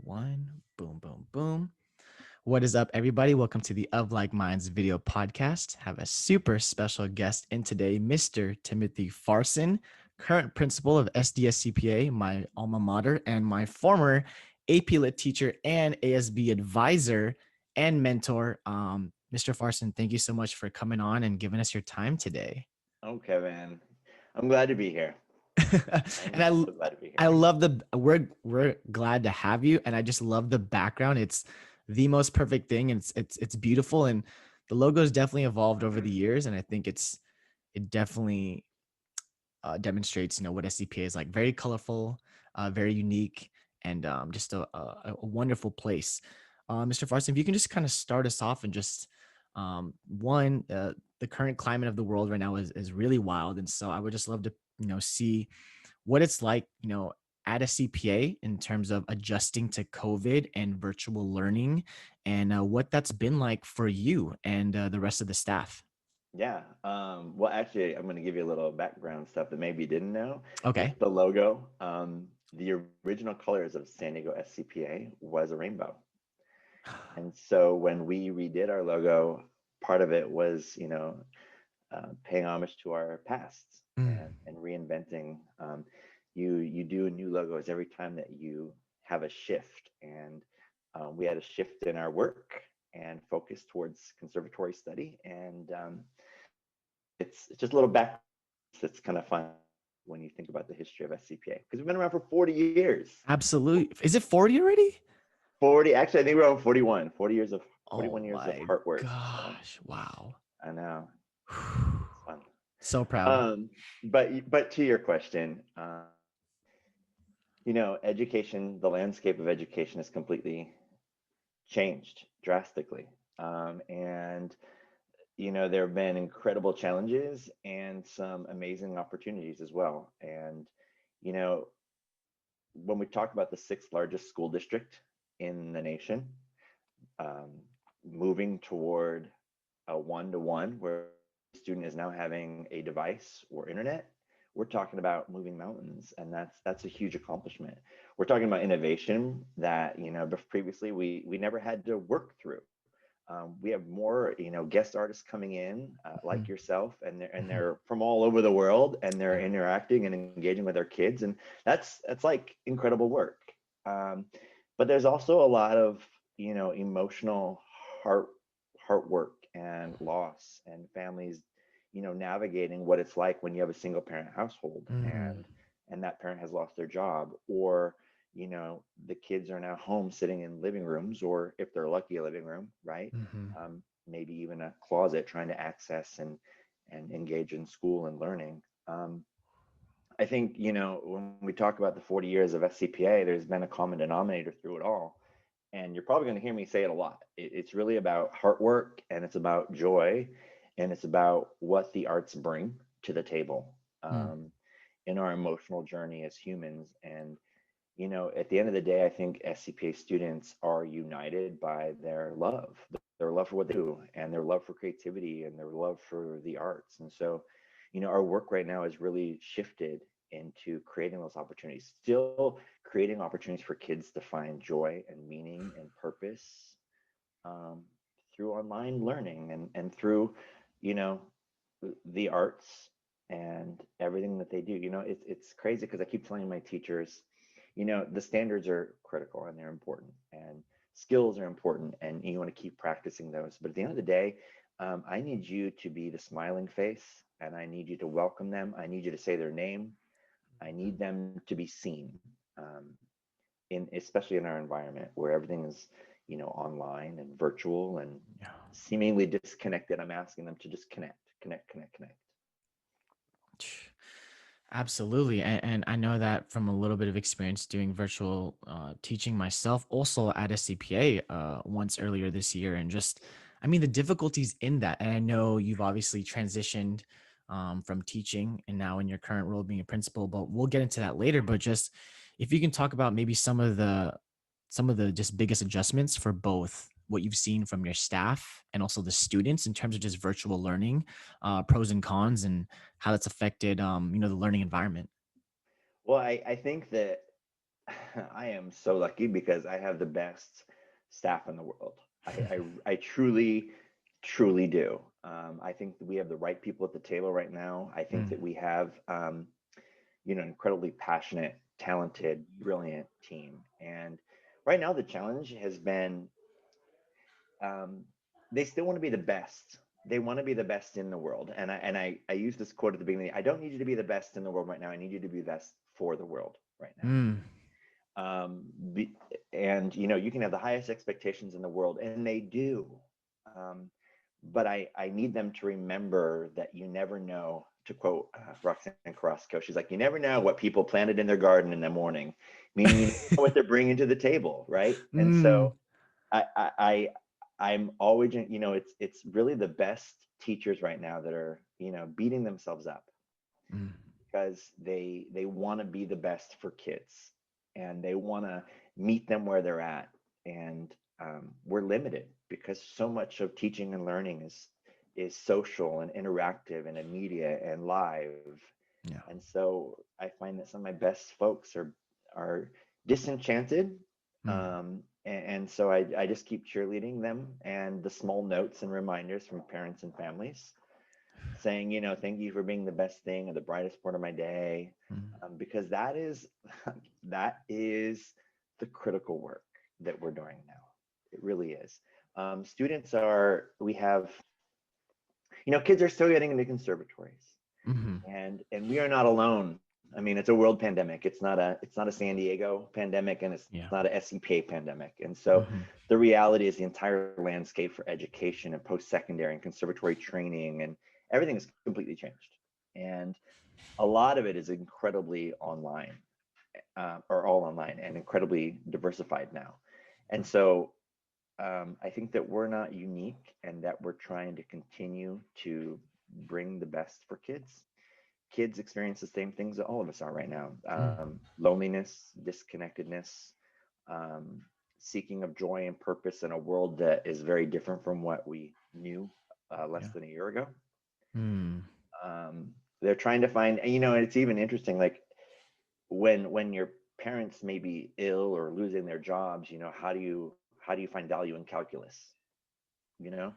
one. Boom, boom, boom. What is up, everybody? Welcome to the Of Like Minds video podcast. Have a super special guest in today, Mr. Timothy Farson, current principal of SDSCPA, my alma mater, and my former AP Lit teacher and ASB advisor and mentor. Mr. Farson, thank you so much for coming on and giving us your time today. Okay, man. I'm glad to be here. And I'm so glad to be I here. love we're glad to have you, and I just love the background. It's the most perfect thing, and it's beautiful, and the logo has definitely evolved over the years, and I think it definitely demonstrates what SCPA is like. Very colorful, very unique, and just a wonderful place. Mr. Farson, if you can just kind of start us off and just one the current climate of the world right now is really wild, and so I would just love to see what it's like, at a CPA in terms of adjusting to COVID and virtual learning, and what that's been like for you and the rest of the staff. Yeah. Well, actually, I'm going to give you a little background stuff that maybe you didn't know. Okay. With the logo, the original colors of San Diego SCPA was a rainbow. And so when we redid our logo, part of it was, paying homage to our past Mm, and reinventing. You do new logos every time that you have a shift, and we had a shift in our work and focus towards conservatory study, and it's just a little back that's kind of fun when you think about the history of SCPA, because we've been around for 40 years. absolutely. Is it 40 already? 40, actually, I think we're on 41, 41 Oh years of my hard work. So gosh. Wow. I know it's fun. So proud. But to your question, education, the landscape of education has completely changed drastically. And there have been incredible challenges and some amazing opportunities as well. And, you know, when we talk about the sixth largest school district in the nation, um, moving toward a one-to-one where the student is now having a device or internet, we're talking about moving mountains, and that's a huge accomplishment. We're talking about innovation that previously we never had to work through. We have more guest artists coming in like Mhm, yourself, and mhm. they're from all over the world, and they're Yeah. interacting and engaging with our kids, and that's like incredible work. Um, but there's also a lot of emotional heart heart work and loss, and families navigating what it's like when you have a single parent household, Mhm, and that parent has lost their job, or the kids are now home sitting in living rooms, or if they're lucky, a living room, right? mhm. Maybe even a closet, trying to access and engage in school and learning. I think when we talk about the 40 years of SCPA, there's been a common denominator through it all, and you're probably going to hear me say it a lot. It's really about heart work, and it's about joy, and it's about what the arts bring to the table, Mm. in our emotional journey as humans. And at the end of the day, I think SCPA students are united by their love for what they do, and their love for creativity, and their love for the arts. And so, our work right now is really shifted into creating those opportunities, still creating opportunities for kids to find joy and meaning and purpose, um, through online learning, and through, you know, the arts and everything that they do. It's crazy because I keep telling my teachers, the standards are critical and they're important, and skills are important, and you want to keep practicing those. But at the end of the day, I need you to be the smiling face, and I need you to welcome them. I need you to say their name. I need them to be seen, in especially in our environment where everything is, online and virtual and Yeah. seemingly disconnected. I'm asking them to just connect, connect, connect, connect. Absolutely. And I know that from a little bit of experience doing virtual teaching myself, also at a CPA once earlier this year. And just, I mean, the difficulties in that. And I know you've obviously transitioned from teaching and now in your current role being a principal, but we'll get into that later. But just if you can talk about maybe some of the just biggest adjustments for both what you've seen from your staff and also the students in terms of just virtual learning, pros and cons, and how that's affected the learning environment. Well, I think that I am so lucky because I have the best staff in the world. I truly, truly do. I think that we have the right people at the table right now. I think Mm, that we have, incredibly passionate, talented, brilliant team. And right now, the challenge has been um, they still want to be the best. They want to be the best in the world. And I use this quote at the beginning. I don't need you to be the best in the world right now. I need you to be the best for the world right now. mm, um, be, and you can have the highest expectations in the world, and they do, um, but I need them to remember that you never know, to quote Roxanne Carrasco. She's like, you never know what people planted in their garden in the morning, meaning you never know what they're bringing to the table, right? And mm, so I'm always, it's really the best teachers right now that are beating themselves up mm, because they want to be the best for kids, and they want to meet them where they're at. And we're limited because so much of teaching and learning is social and interactive and immediate and live. yeah. And so I find that some of my best folks are disenchanted. Mm, And so I just keep cheerleading them, and the small notes and reminders from parents and families saying, thank you for being the best thing or the brightest part of my day, mm, because that is that is the critical work that we're doing now. It really is. Students are we have kids are still getting into conservatories, mhm, and we are not alone. I mean, it's a world pandemic. It's not a San Diego pandemic, and it's yeah. not a SCPA pandemic. And so Mhm, the reality is the entire landscape for education and post-secondary and conservatory training and everything has completely changed. And a lot of it is incredibly online, or all online, and incredibly diversified now. And so I think that we're not unique, and that we're trying to continue to bring the best for kids. Kids experience the same things that all of us are right now: mm, loneliness, disconnectedness, um, seeking of joy and purpose in a world that is very different from what we knew less yeah. than a year ago. Mm, Um, they're trying to find, and it's even interesting, like when your parents may be ill or losing their jobs, how do you find value in calculus? You know,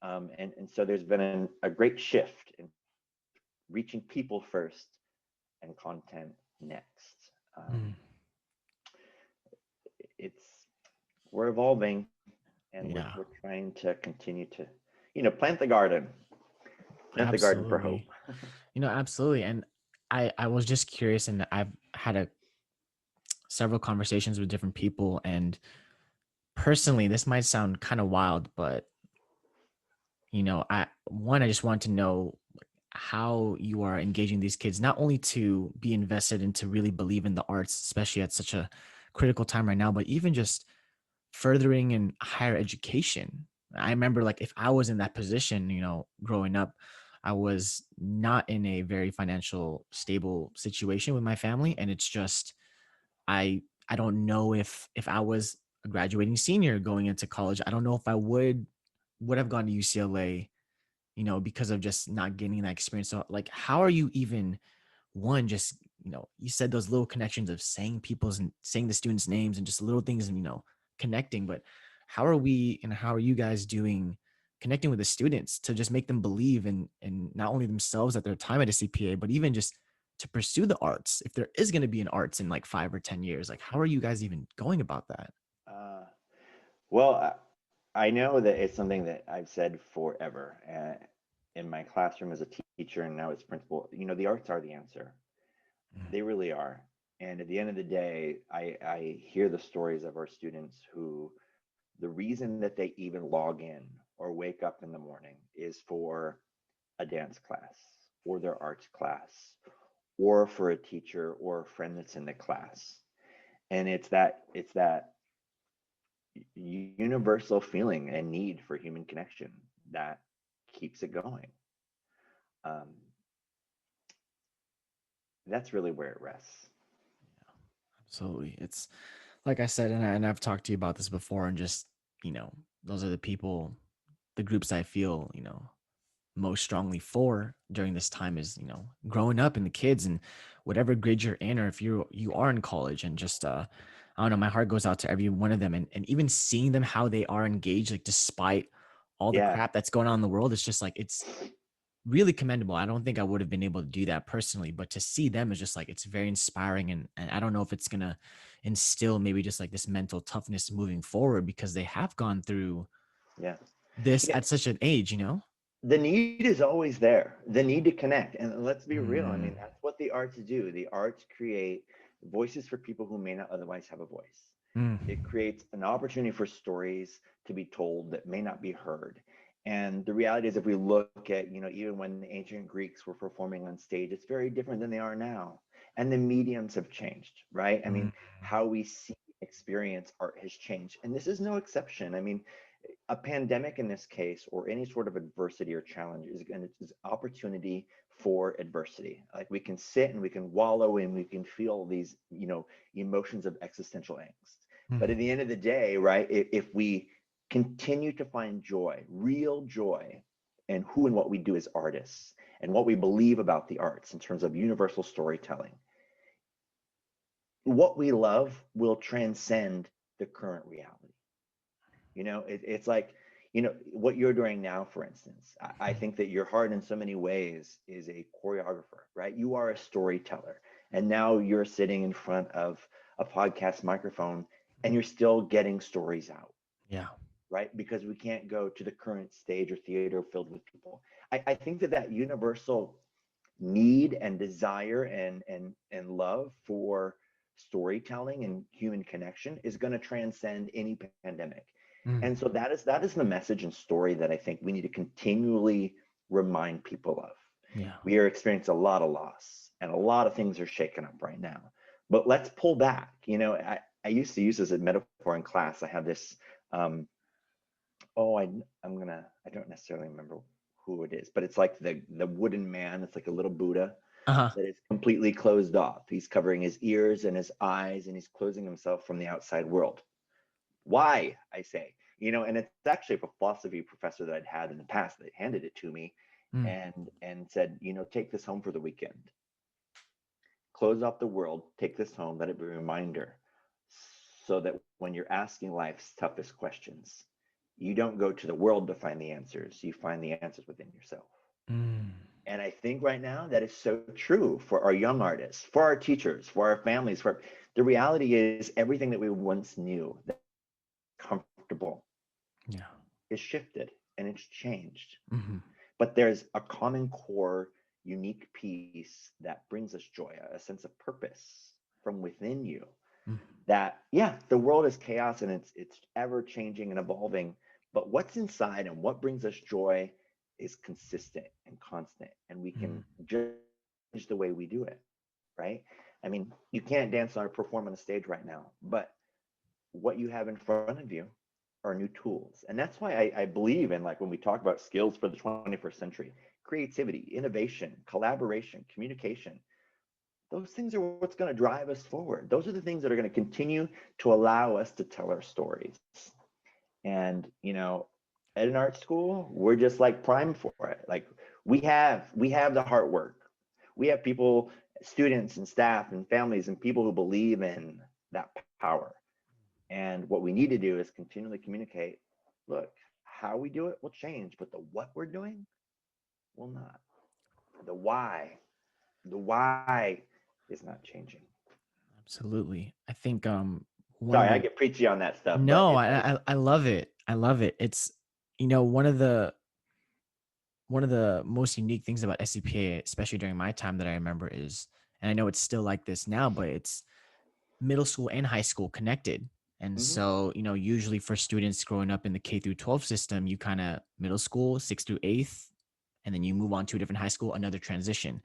and so there's been a great shift in reaching people first and content next. mm, It's We're evolving, and we're yeah. trying to continue to plant the garden, for hope. Absolutely. Absolutely. And I was just curious, and I've had several conversations with different people, and personally, this might sound kind of wild, but I just want to know how you are engaging these kids, not only to be invested and to really believe in the arts, especially at such a critical time right now, but even just furthering in higher education. I remember, like, if I was in that position, growing up, I was not in a very financial stable situation with my family. And it's just, I don't know if I was a graduating senior going into college, I don't know if I would have gone to UCLA, because of just not getting that experience. So, like, how are you even, one, just, you said those little connections of saying people's and saying the students' names and just little things and, connecting, but how are we and how are you guys doing connecting with the students to just make them believe in not only themselves at their time at a CPA, but even just to pursue the arts, if there is going to be an arts in like 5 or 10 years? Like, how are you guys even going about that? Uh, well, I know that it's something that I've said forever, in my classroom as a teacher and now as principal. The arts are the answer. Mm, They really are. And at the end of the day, I hear the stories of our students who the reason that they even log in or wake up in the morning is for a dance class or their arts class or for a teacher or a friend that's in the class. And it's that universal feeling and need for human connection that keeps it going. Um, that's really where it rests. absolutely. It's like I said, and I've talked to you about this before, and just, those are the people, the groups I feel, most strongly for during this time is, growing up and the kids and whatever grade you're in, or if you are in college, and just I don't know, my heart goes out to every one of them, and even seeing them, how they are engaged, like despite all the Yeah. crap that's going on in the world. It's just like, it's really commendable. I don't think I would have been able to do that personally, but to see them is just like, it's very inspiring. And I don't know if it's gonna instill maybe just like this mental toughness moving forward, because they have gone through Yeah. this Yeah. at such an age, The need is always there, the need to connect. And let's be real. I mean, Mm, that's what the arts do. The arts create voices for people who may not otherwise have a voice. It mm, creates an opportunity for stories to be told that may not be heard. And the reality is, if we look at, even when the ancient Greeks were performing on stage, it's very different than they are now. And the mediums have changed, right? I mm, mean, how we see, experience art has changed. And this is no exception. I mean, a pandemic in this case, or any sort of adversity or challenge, is opportunity for adversity. Like, we can sit and we can wallow and we can feel these, emotions of existential angst. But at mm, the end of the day, right, if we continue to find joy, real joy, in who and what we do as artists, and what we believe about the arts in terms of universal storytelling, what we love will transcend the current reality. It's like, what you're doing now, for instance. I think that your heart in so many ways is a choreographer, right? You are a storyteller. And now you're sitting in front of a podcast microphone, and you're still getting stories out, yeah. right? Because we can't go to the current stage or theater filled with people. I think that universal need and desire and love for storytelling and human connection is going to transcend any pandemic. Mm, And so that is the message and story that I think we need to continually remind people of. yeah. We are experiencing a lot of loss, and a lot of things are shaken up right now. But let's pull back. I used to use this as a metaphor in class. I have this oh, I don't necessarily remember who it is, but it's like the wooden man. It's like a little Buddha Uh-huh. that is completely closed off. He's covering his ears and his eyes, and he's closing himself from the outside world. Why, I say, and it's actually a philosophy professor that I'd had in the past that handed it to me, Mm, and said, take this home for the weekend. Close off the world, take this home, let it be a reminder, so that when you're asking life's toughest questions, you don't go to the world to find the answers, you find the answers within yourself. mm, And I think right now that is so true for our young artists, for our teachers, for our families. For the reality is, everything that we once knew that comfortable yeah. is shifted and it's changed. Hmm. But there's a common core, unique piece that brings us joy, a sense of purpose from within you. Mm, That, yeah, the world is chaos and it's ever changing and evolving, but what's inside and what brings us joy is consistent and constant, and we mm, can judge the way we do it, right? I mean, you can't dance or perform on a stage right now, but what you have in front of you are new tools. And that's why I believe in, like, when we talk about skills for the 21st century, creativity, innovation, collaboration, communication, those things are what's going to drive us forward. Those are the things that are going to continue to allow us to tell our stories. And, at an art school, we're just like primed for it. Like, we have the hard work. We have people, students and staff and families and people who believe in that power. And what we need to do is continually communicate, look, how we do it will change, but the what we're doing will not. The why is not changing. absolutely. I think one of Sorry, I the get preachy on that stuff, but no, it's I, like, I love it. I love it. It's, one of the most unique things about SCPA, especially during my time that I remember, is, and I know it's still like this now, but it's middle school and high school connected. And mhm, so, usually for students growing up in the K through 12 system, you kind of middle school, sixth through eighth, and then you move on to a different high school, another transition.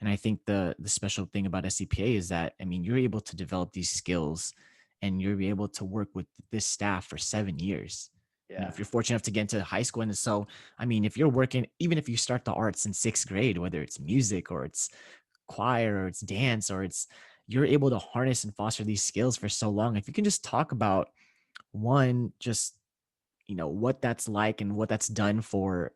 And I think the special thing about SCPA is that, I mean, you're able to develop these skills and you're able to work with this staff for 7 years. yeah, If you're fortunate enough to get into high school. And so, I mean, if you're working, even if you start the arts in sixth grade, whether it's music or it's choir or it's dance or it's, you're able to harness and foster these skills for so long. If you can just talk about one, just, what that's like and what that's done for,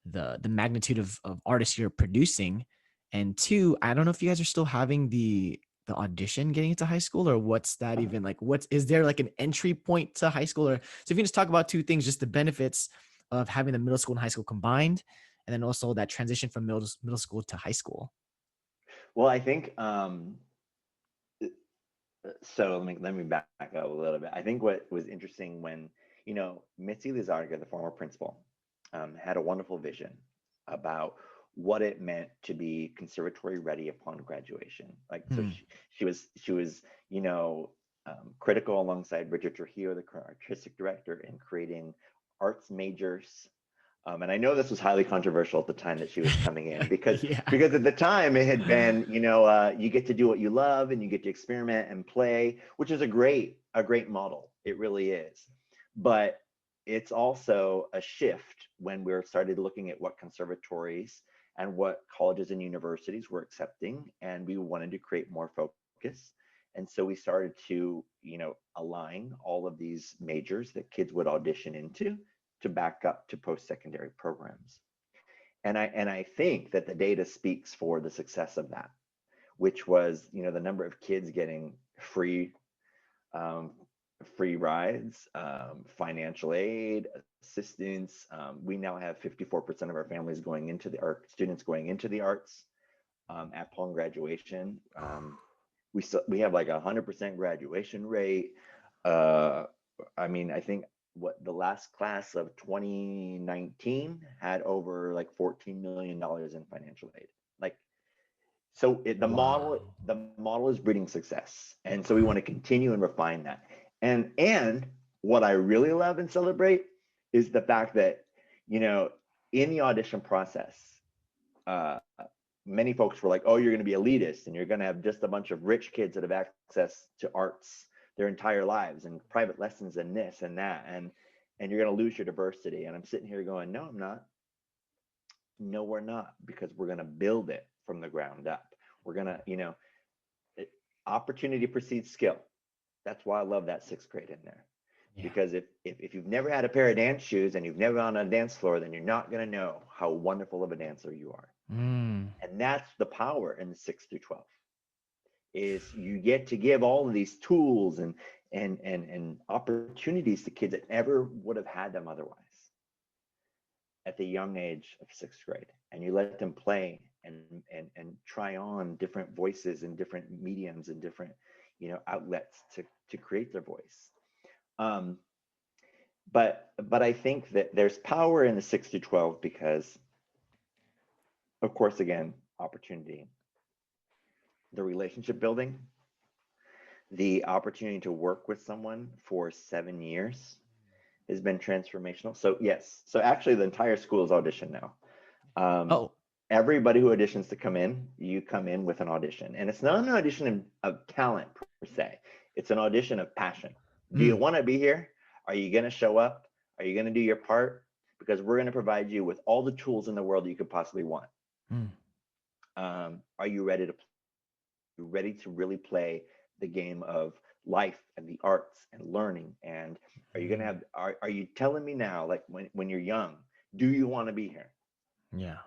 the magnitude of artists you're producing. And two, I don't know if you guys are still having the audition getting into high school, or what's that even like? What's, is there like an entry point to high school? Or so if you can just talk about two things, just the benefits of having the middle school and high school combined, and then also that transition from middle school to high school. Well, I think so. Let me back up a little bit. I think what was interesting when, Mitzi Lizarga, the former principal, had a wonderful vision about what it meant to be conservatory ready upon graduation. Like, so Hmm. she was critical alongside Richard Trujillo, the current artistic director, in creating arts majors. And I know this was highly controversial at the time that she was coming in, because Yeah. at the time it had been, you get to do what you love and you get to experiment and play, which is a great model. It really is. But it's also a shift when we're started looking at what conservatories and what colleges and universities were accepting, and we wanted to create more focus. And so we started to, align all of these majors that kids would audition into to back up to post-secondary programs. And I think that the data speaks for the success of that, which was, the number of kids getting um, free rides, financial aid, assistance. We now have 54% of our families going into our students going into the arts at upon graduation. We have like 100% graduation rate. I think what the last class of 2019 had over like $14 million in financial aid. Like, so Wow. the model is breeding success, and so we want to continue and refine that. And what I really love and celebrate is the fact that, in the audition process, uh, many folks were like, "Oh, you're going to be elitist, and you're going to have just a bunch of rich kids that have access to arts their entire lives, and private lessons, and this and that, and you're going to lose your diversity." And I'm sitting here going, "No, I'm not. No, we're not, because we're going to build it from the ground up. We're going to, opportunity precedes skill." That's why I love that sixth grade in there. Yeah. Because if you've never had a pair of dance shoes and you've never gone on a dance floor, then you're not going to know how wonderful of a dancer you are. Mm. And that's the power in the 6 through 12, is you get to give all of these tools and opportunities to kids that never would have had them otherwise at the young age of sixth grade. And you let them play and try on different voices and different mediums and different, outlets to create their voice. Um, but I think that there's power in the 6 through 12 because, of course, again, opportunity, the relationship building, the opportunity to work with someone for 7 years has been transformational. So yes, so actually the entire school is audition now. Oh. Everybody who auditions to come in, you come in with an audition, and it's not an audition of talent per se. It's an audition of passion. Do you Mm. want to be here? Are you going to show up? Are you going to do your part? Because we're going to provide you with all the tools in the world that you could possibly want. Mm. Are you ready to really play the game of life and the arts and learning? And are you going to Mm. have are you telling me now, like when you're young, do you want to be here? Yeah.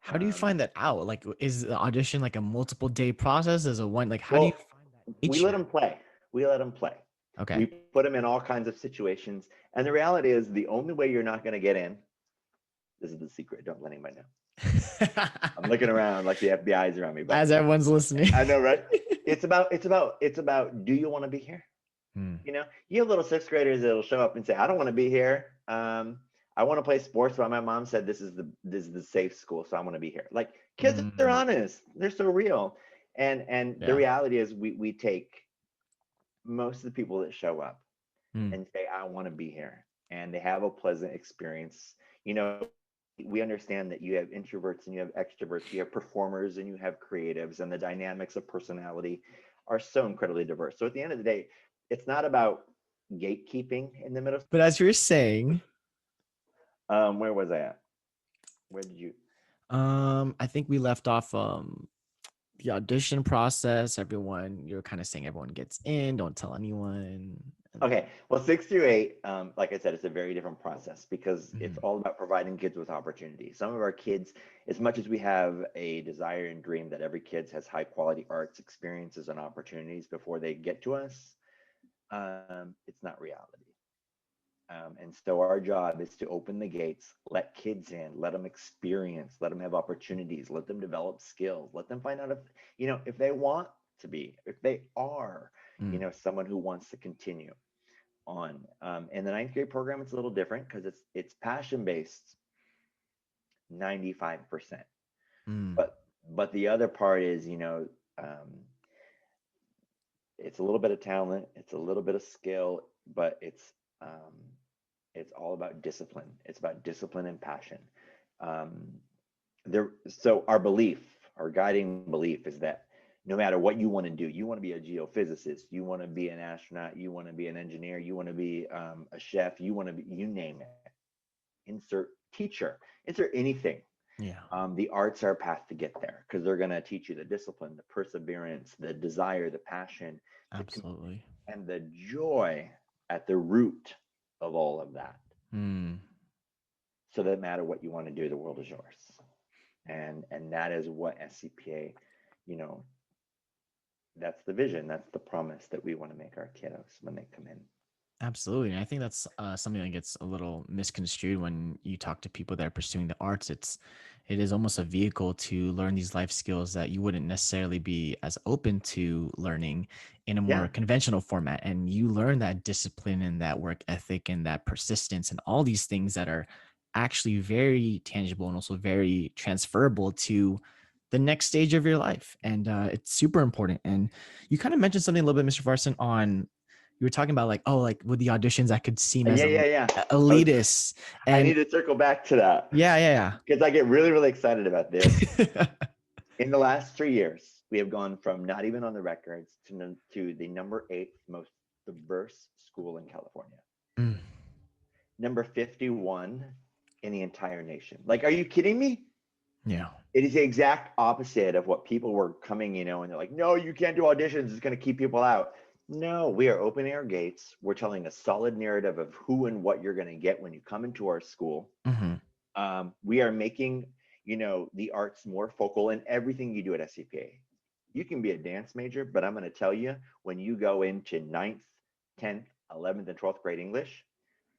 How do you Um, find that out? Like, is the audition like a multiple day process? Is a one, like, how do you well, find that we niche? let them play. We let them play. We Okay. put them in all kinds of situations. And the reality is, the only way you're not going to get in, this is the secret, don't let anybody know. I'm looking around like the FBI is around me, but As everyone's listening. I know, right? It's about, do you want to be here? Hmm. You have little sixth graders that'll show up and say, "I don't want to be here. I want to play sports, but my mom said this is the safe school, so I want to be here." Like, kids are Mm. honest. They're so real. And the Yeah. reality is, we take most of the people that show up Mm. and say, "I want to be here," and they have a pleasant experience. You know, we understand that you have introverts and you have extroverts, you have performers and you have creatives, and the dynamics of personality are so incredibly diverse. So at the end of the day, it's not about gatekeeping in the middle. But as you're saying, Where was I at? Where did you? I think we left off the audition process. Everyone, you're kind of saying everyone gets in, don't tell anyone. Okay, well, 6 through 8, like I said, it's a very different process because it's Mhm. all about providing kids with opportunity. Some of our kids, as much as we have a desire and dream that every kid has high quality arts experiences and opportunities before they get to us, it's not reality. And so our job is to open the gates, let kids in, let them experience, let them have opportunities, let them develop skills, let them find out if, if they want to be, if they are, Mm. someone who wants to continue on. In the ninth grade program, it's a little different because it's passion based 95%. Mm. But the other part is, um, it's a little bit of talent, it's a little bit of skill, but it's all about discipline. It's about discipline and passion. Um, so our guiding belief is that no matter what you want to do, you want to be a geophysicist, you want to be an astronaut, you want to be an engineer, you want to be a chef, you want to be, you name it. Insert teacher, insert anything. Yeah, The arts are a path to get there because they're going to teach you the discipline, the perseverance, the desire, the passion, the absolutely. and the joy at the root of all of that. Mm. So that no matter what you want to do, the world is yours. And that is what SCPA, you know, that's the vision, that's the promise that we want to make our kiddos when they come in. Absolutely. And I think that's something that gets a little misconstrued when you talk to people that are pursuing the arts. It is almost a vehicle to learn these life skills that you wouldn't necessarily be as open to learning in a more Yeah, conventional format. And you learn that discipline and that work ethic and that persistence and all these things that are actually very tangible and also very transferable to the next stage of your life. And it's super important. And you kind of mentioned something a little bit, Mr. Farson, on you were talking about like, oh, like with the auditions, I could seem as yeah, a yeah, yeah. I was, elitist. I And need to circle back to that yeah, because I get really, really excited about this. yeah. In the last 3 years, we have gone from not even on the records to the number 8th most diverse school in California, Mm, number 51 in the entire nation. Like, are you kidding me? yeah. It is the exact opposite of what people were coming, and they're like, no, you can't do auditions. It's going to keep people out. No, we are opening our gates. We're telling a solid narrative of who and what you're going to get when you come into our school. Hmm. We are making, the arts more focal in everything you do at SCPA. You can be a dance major, but I'm going to tell you, when you go into 9th, 10th, 11th, and 12th grade English,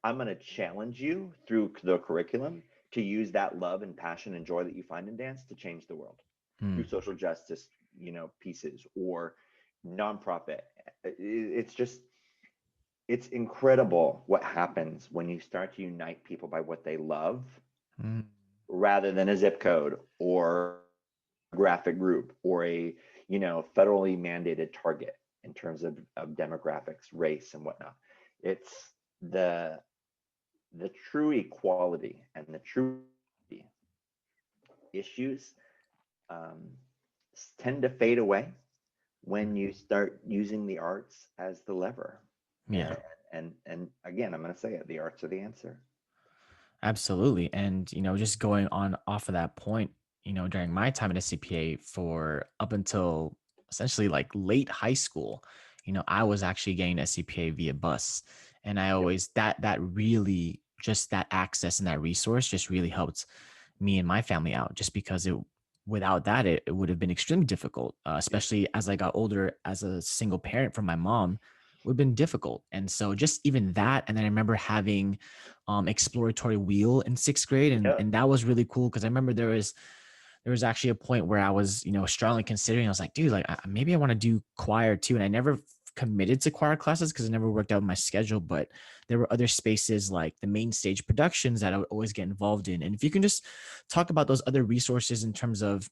I'm going to challenge you through the curriculum to use that love and passion and joy that you find in dance to change the world through Mm, social justice, pieces or nonprofit. It's just, it's incredible what happens when you start to unite people by what they love mm, rather than a zip code or a graphic group or a, federally mandated target in terms of demographics, race, and whatnot. It's the the true equality and the true issues um, tend to fade away when you start using the arts as the lever. yeah, And again, I'm going to say it: the arts are the answer. absolutely. And, just going on off of that point, during my time at SCPA for up until essentially like late high school, I was actually getting SCPA via bus. And I Yep. always, that really, just that access and that resource just really helped me and my family out just because without that it would have been extremely difficult, Yep. especially as I got older as a single parent from my mom would have been difficult. And so just even that, and then I remember having exploratory wheel in sixth grade, and Yep. that was really cool because I remember there was actually a point where I was, strongly considering. I was like, dude, like maybe I want to do choir too. And I never committed to choir classes because it never worked out my schedule. But there were other spaces like the main stage productions that I would always get involved in. And if you can just talk about those other resources in terms of,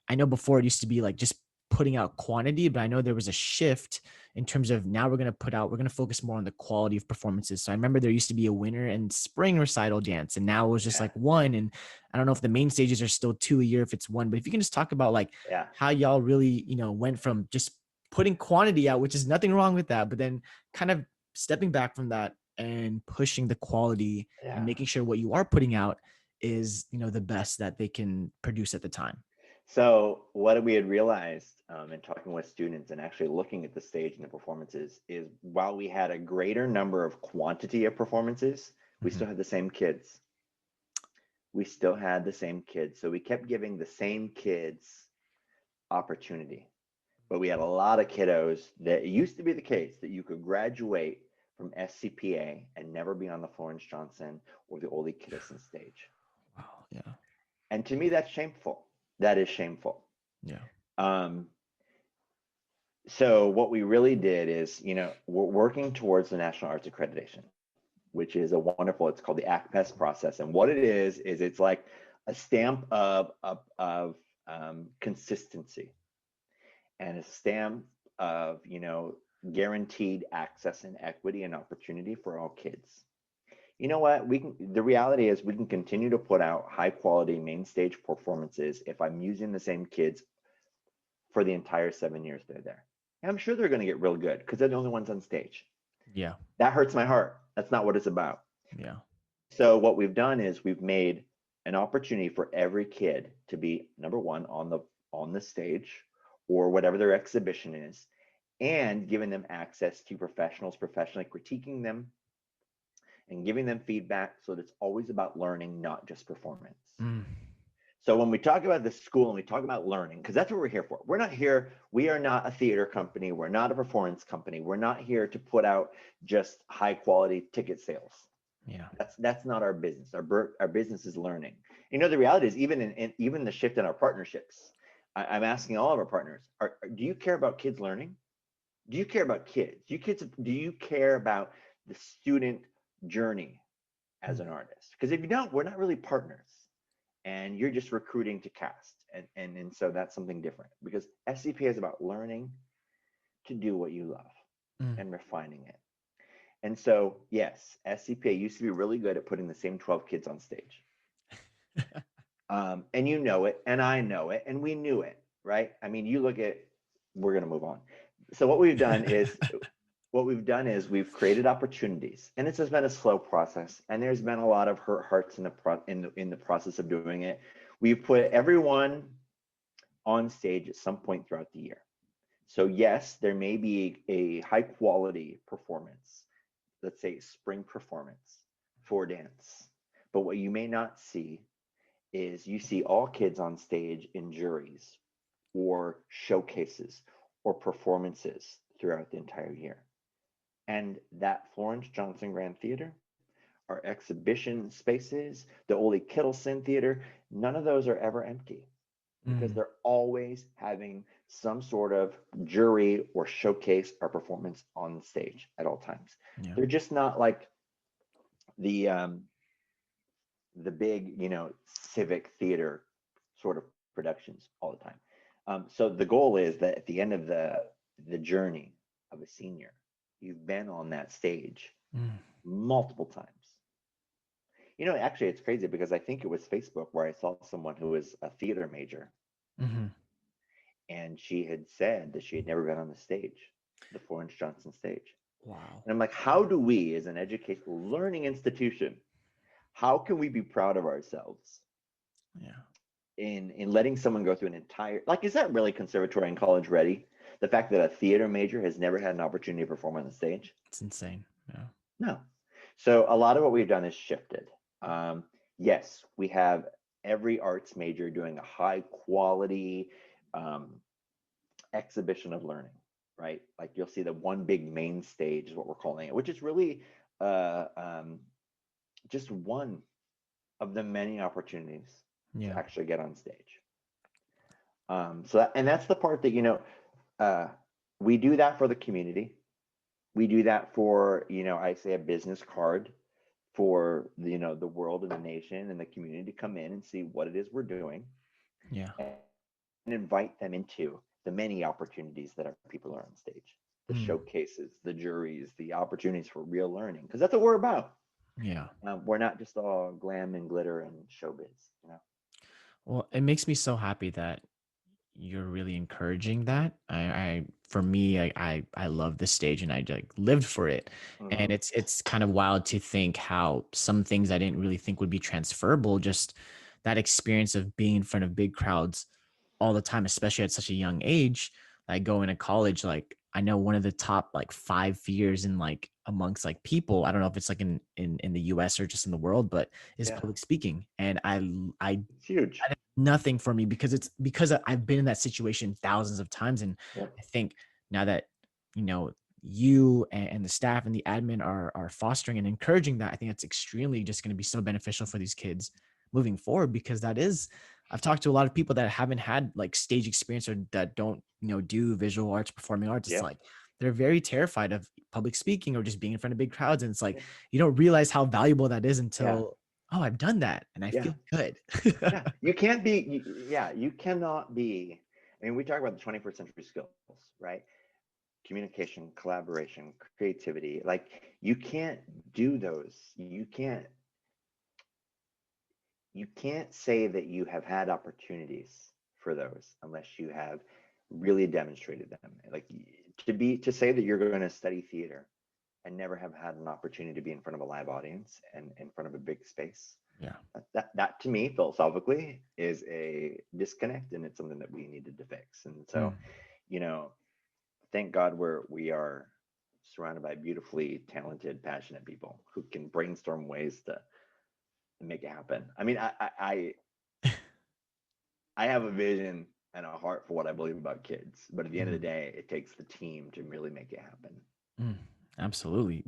I know before it used to be like just putting out quantity, but I know there was a shift in terms of now we're going to focus more on the quality of performances. So I remember there used to be a winter and spring recital dance, and now it was just Yeah. like one. And I don't know if the main stages are still two a year, if it's one, but if you can just talk about like Yeah. how y'all really, went from just putting quantity out, which is nothing wrong with that, but then kind of stepping back from that and pushing the quality and Yeah. making sure what you are putting out is, the best that they can produce at the time. So what we had realized in talking with students and actually looking at the stage and the performances is while we had a greater number of quantity of performances, we still had the same kids. We still had the same kids. So we kept giving the same kids opportunity. But we had a lot of kiddos that it used to be the case that you could graduate from SCPA and never be on the Florence Johnson or the Ole Kittison stage. Wow. Yeah. And to me, that's shameful. That is shameful. Yeah. So what we really did is, we're working towards the National Arts Accreditation, which is a wonderful, it's called the ACCPAS process. And what it is it's like a stamp of consistency and a stamp of, guaranteed access and equity and opportunity for all kids. You know what? The reality is we can continue to put out high quality main stage performances if I'm using the same kids for the entire 7 years they're there. And I'm sure they're going to get real good because they're the only ones on stage. Yeah. That hurts my heart. That's not what it's about. Yeah. So what we've done is we've made an opportunity for every kid to be number one on the stage or whatever their exhibition is, and giving them access to professionals professionally critiquing them and giving them feedback so that it's always about learning, not just performance. So when we talk about the school and we talk about learning, because that's what we're here for. We are not a theater company. We're not a performance company. We're not here to put out just high quality ticket sales. Yeah. That's not our business. Our business is learning. The reality is even the shift in our partnerships, I'm asking all of our partners, do you care about kids learning? Do you care about kids? Do you care about the student journey as an artist? Because if you don't, we're not really partners. And you're just recruiting to cast. And so that's something different, because SCPA is about learning to do what you love and refining it. And so, yes, SCPA used to be really good at putting the same 12 kids on stage. And you know it, and I know it, and we knew it, right? I mean, we're going to move on. So what we've done is we've created opportunities, and this has been a slow process, and there's been a lot of hurt hearts in the process of doing it. We've put everyone on stage at some point throughout the year. So yes, there may be a high quality performance, let's say spring performance for dance, but what you may not see is you see all kids on stage in juries or showcases or performances throughout the entire year. And that Florence Johnson Grand Theater, our exhibition spaces, the Ole Kittison Theater, none of those are ever empty because they're always having some sort of jury or showcase or performance on the stage at all times. Yeah. They're just not like the big, civic theater sort of productions all the time. So the goal is that at the end of the journey of a senior, you've been on that stage multiple times. Actually, it's crazy because I think it was Facebook where I saw someone who was a theater major. And she had said that she had never been on the stage, the Florence Johnson stage. Wow. And I'm like, how do we, as an educational learning institution, how can we be proud of ourselves? Yeah. In letting someone go through an entire, is that really conservatory and college ready? The fact that a theater major has never had an opportunity to perform on the stage? It's insane. Yeah. No. So a lot of what we've done is shifted. Yes, we have every arts major doing a high quality exhibition of learning, right? Like you'll see the one big main stage is what we're calling it, which is really just one of the many opportunities to actually get on stage. And that's the part that, we do that for the community. We do that for, I say a business card for, the world and the nation and the community to come in and see what it is we're doing. Yeah. And invite them into the many opportunities that our people are on stage, the showcases, the juries, the opportunities for real learning, because that's what we're about. Yeah. We're not just all glam and glitter and showbiz, Well, it makes me so happy that you're really encouraging that. For me, I love the stage and I lived for it. And it's kind of wild to think how some things I didn't really think would be transferable, just that experience of being in front of big crowds all the time, especially at such a young age, like going to college, like I know one of the top like 5 fears in like amongst like people, I don't know if it's like in the US or just in the world, but is Yeah, public speaking. And I it's huge. that is nothing for me because it's because I've been in that situation thousands of times. And Yep. I think now that, you know, you and the staff and the admin are fostering and encouraging that, I think that's extremely just going to be so beneficial for these kids moving forward, because that is, I've talked to a lot of people that haven't had like stage experience or that don't, you know, do visual arts, performing arts. It's Yep. like they're very terrified of public speaking or just being in front of big crowds. And it's like, Yep. you don't realize how valuable that is Yeah. until, oh, I've done that and I Yeah. feel good. Yeah. You can't be. Yeah. You cannot be. I mean, we talk about the 21st century skills, right? Communication, collaboration, creativity. Like you can't do those. You can't say that you have had opportunities for those unless you have really demonstrated them. Like to say that you're going to study theater and never have had an opportunity to be in front of a live audience and in front of a big space, Yeah. that to me philosophically is a disconnect, and it's something that we needed to fix. And so, Mm. you know, thank God we are surrounded by beautifully talented, passionate people who can brainstorm ways to make it happen. I mean, I have a vision and a heart for what I believe about kids, but at the end of Mm. the day, it takes the team to really make it happen. Mm. Absolutely.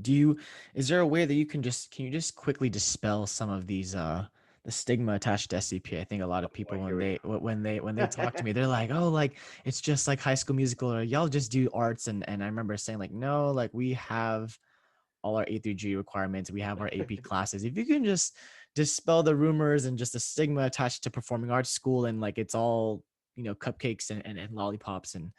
Is there a way that can you just quickly dispel some of these, the stigma attached to SCP? I think a lot of Boy, people here we when they talk go. to me, they're like, oh, like it's just like High School Musical, or y'all just do arts. And I remember saying like, no, like we have all our A through G requirements. We have our AP classes. If you can just dispel the rumors and just the stigma attached to performing arts school, and like it's all, you know, cupcakes and lollipops, and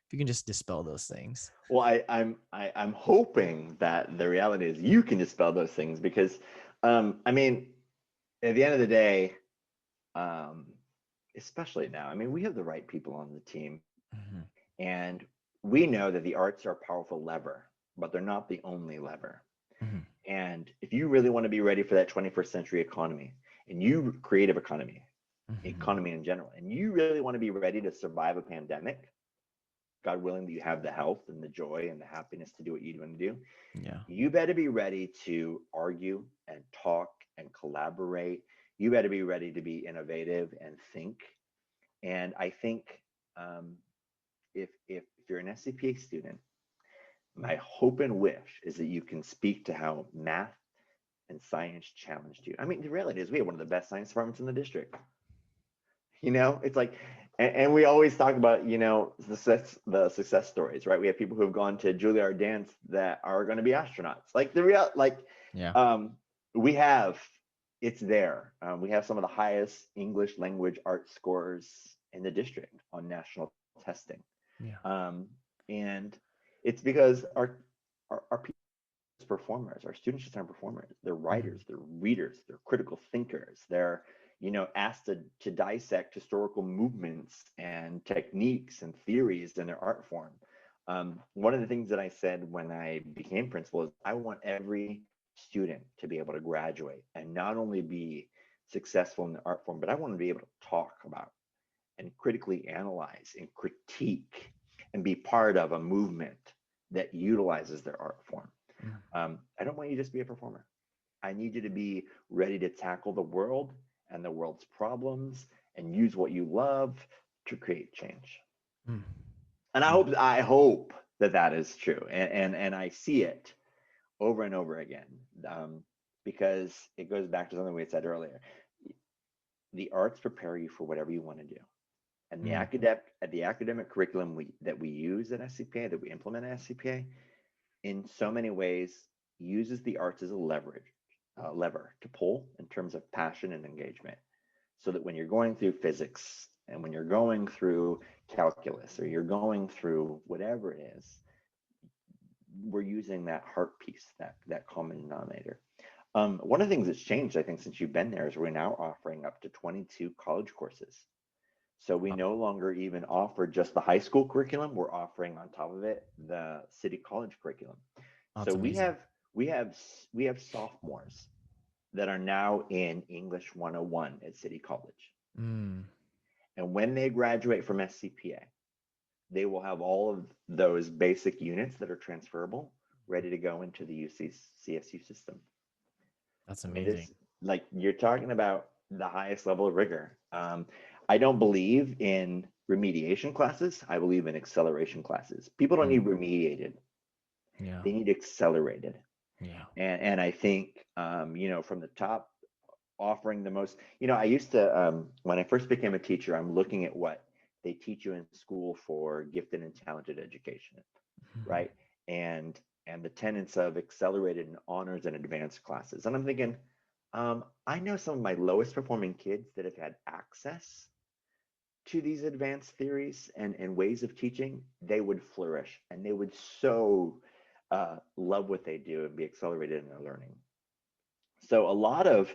if you can just dispel those things. Well, I'm hoping that the reality is you can dispel those things because, I mean, at the end of the day, um, especially now, I mean, we have the right people on the team, Mhm. and we know that the arts are a powerful lever, but they're not the only lever. Mhm. And if you really want to be ready for that 21st century economy, and you creative Mhm. economy in general, and you really want to be ready to survive a pandemic, God willing that you have the health and the joy and the happiness to do what you want to do, Yeah. you better be ready to argue and talk and collaborate. You better be ready to be innovative and think. And I think um, if you're an SCPA student, my hope and wish is that you can speak to how math and science challenged you. I mean, the reality is we have one of the best science departments in the district. It's like, and we always talk about, the success stories, right? We have people who have gone to Juilliard dance that are going to be astronauts. Like Yeah. um, we have, it's there. We have some of the highest English language art scores in the district on national testing. Yeah. Um, and it's because our people performers, our students just aren't performers. They're Mhm. writers, they're readers, they're critical thinkers. They're, asked to dissect historical movements and techniques and theories in their art form. One of the things that I said when I became principal is I want every student to be able to graduate and not only be successful in the art form, but I want to be able to talk about and critically analyze and critique and be part of a movement that utilizes their art form. Mhm. I don't want you to just be a performer. I need you to be ready to tackle the world and the world's problems and use what you love to create change. Mhm. And Yeah. I hope that that is true, and I see it over and over again, because it goes back to something we had said earlier. The arts prepare you for whatever you want to do, and Mhm. the academic curriculum that we use at SCPA, that we implement at SCPA, in so many ways uses the arts as a lever to pull in terms of passion and engagement, so that when you're going through physics and when you're going through calculus or you're going through whatever it is, we're using that heart piece, that common denominator. One of the things that's changed, I think, since you've been there is we're now offering up to 22 college courses. So we Oh, no longer even offer just the high school curriculum. We're offering on top of it the city college curriculum. So that's amazing. we have sophomores that are now in English 101 at City College. Mm. And when they graduate from SCPA, they will have all of those basic units that are transferable ready to go into the UCCSU system. That's I mean, amazing. this, like, you're talking about the highest level of rigor. I don't believe in remediation classes. I believe in acceleration classes. People don't need remediated. Yeah. They need accelerated. Yeah. And I think, from the top, offering the most, I used to, when I first became a teacher, I'm looking at what they teach you in school for gifted and talented education, Mhm. right? And the tenets of accelerated and honors and advanced classes. And I'm thinking, I know some of my lowest performing kids that have had access to these advanced theories and ways of teaching, they would flourish and they would so love what they do and be accelerated in their learning. So a lot of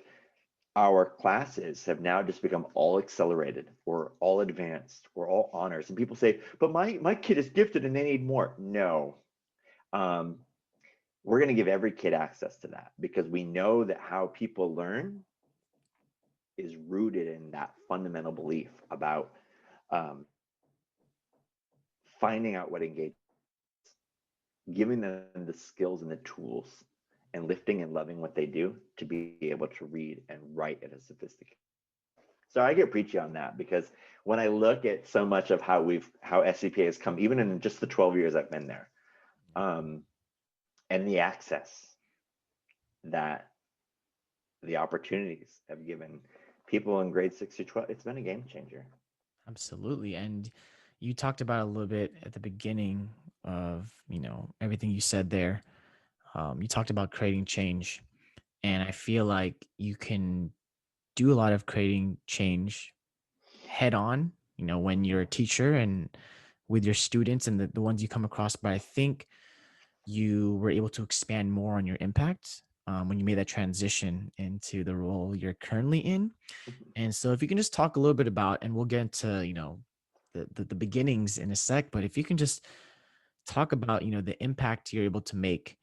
our classes have now just become all accelerated or all advanced or all honors. And people say, but my kid is gifted and they need more. No. Um, we're going to give every kid access to that because we know that how people learn is rooted in that fundamental belief about um, finding out what engages, giving them the skills and the tools, and lifting and loving what they do to be able to read and write at a sophisticated. So I get preachy on that because when I look at so much of how SCPA has come, even in just the 12 years I've been there, um, and the access that the opportunities have given people in grade 6 to 12, it's been a game changer. Absolutely. And you talked about a little bit at the beginning of, everything you said there. You talked about creating change. And I feel like you can do a lot of creating change head on, when you're a teacher and with your students and the ones you come across. But I think you were able to expand more on your impact when you made that transition into the role you're currently in. And so if you can just talk a little bit about, and we'll get into, the beginnings in a sec, but if you can just talk about, the impact you're able to make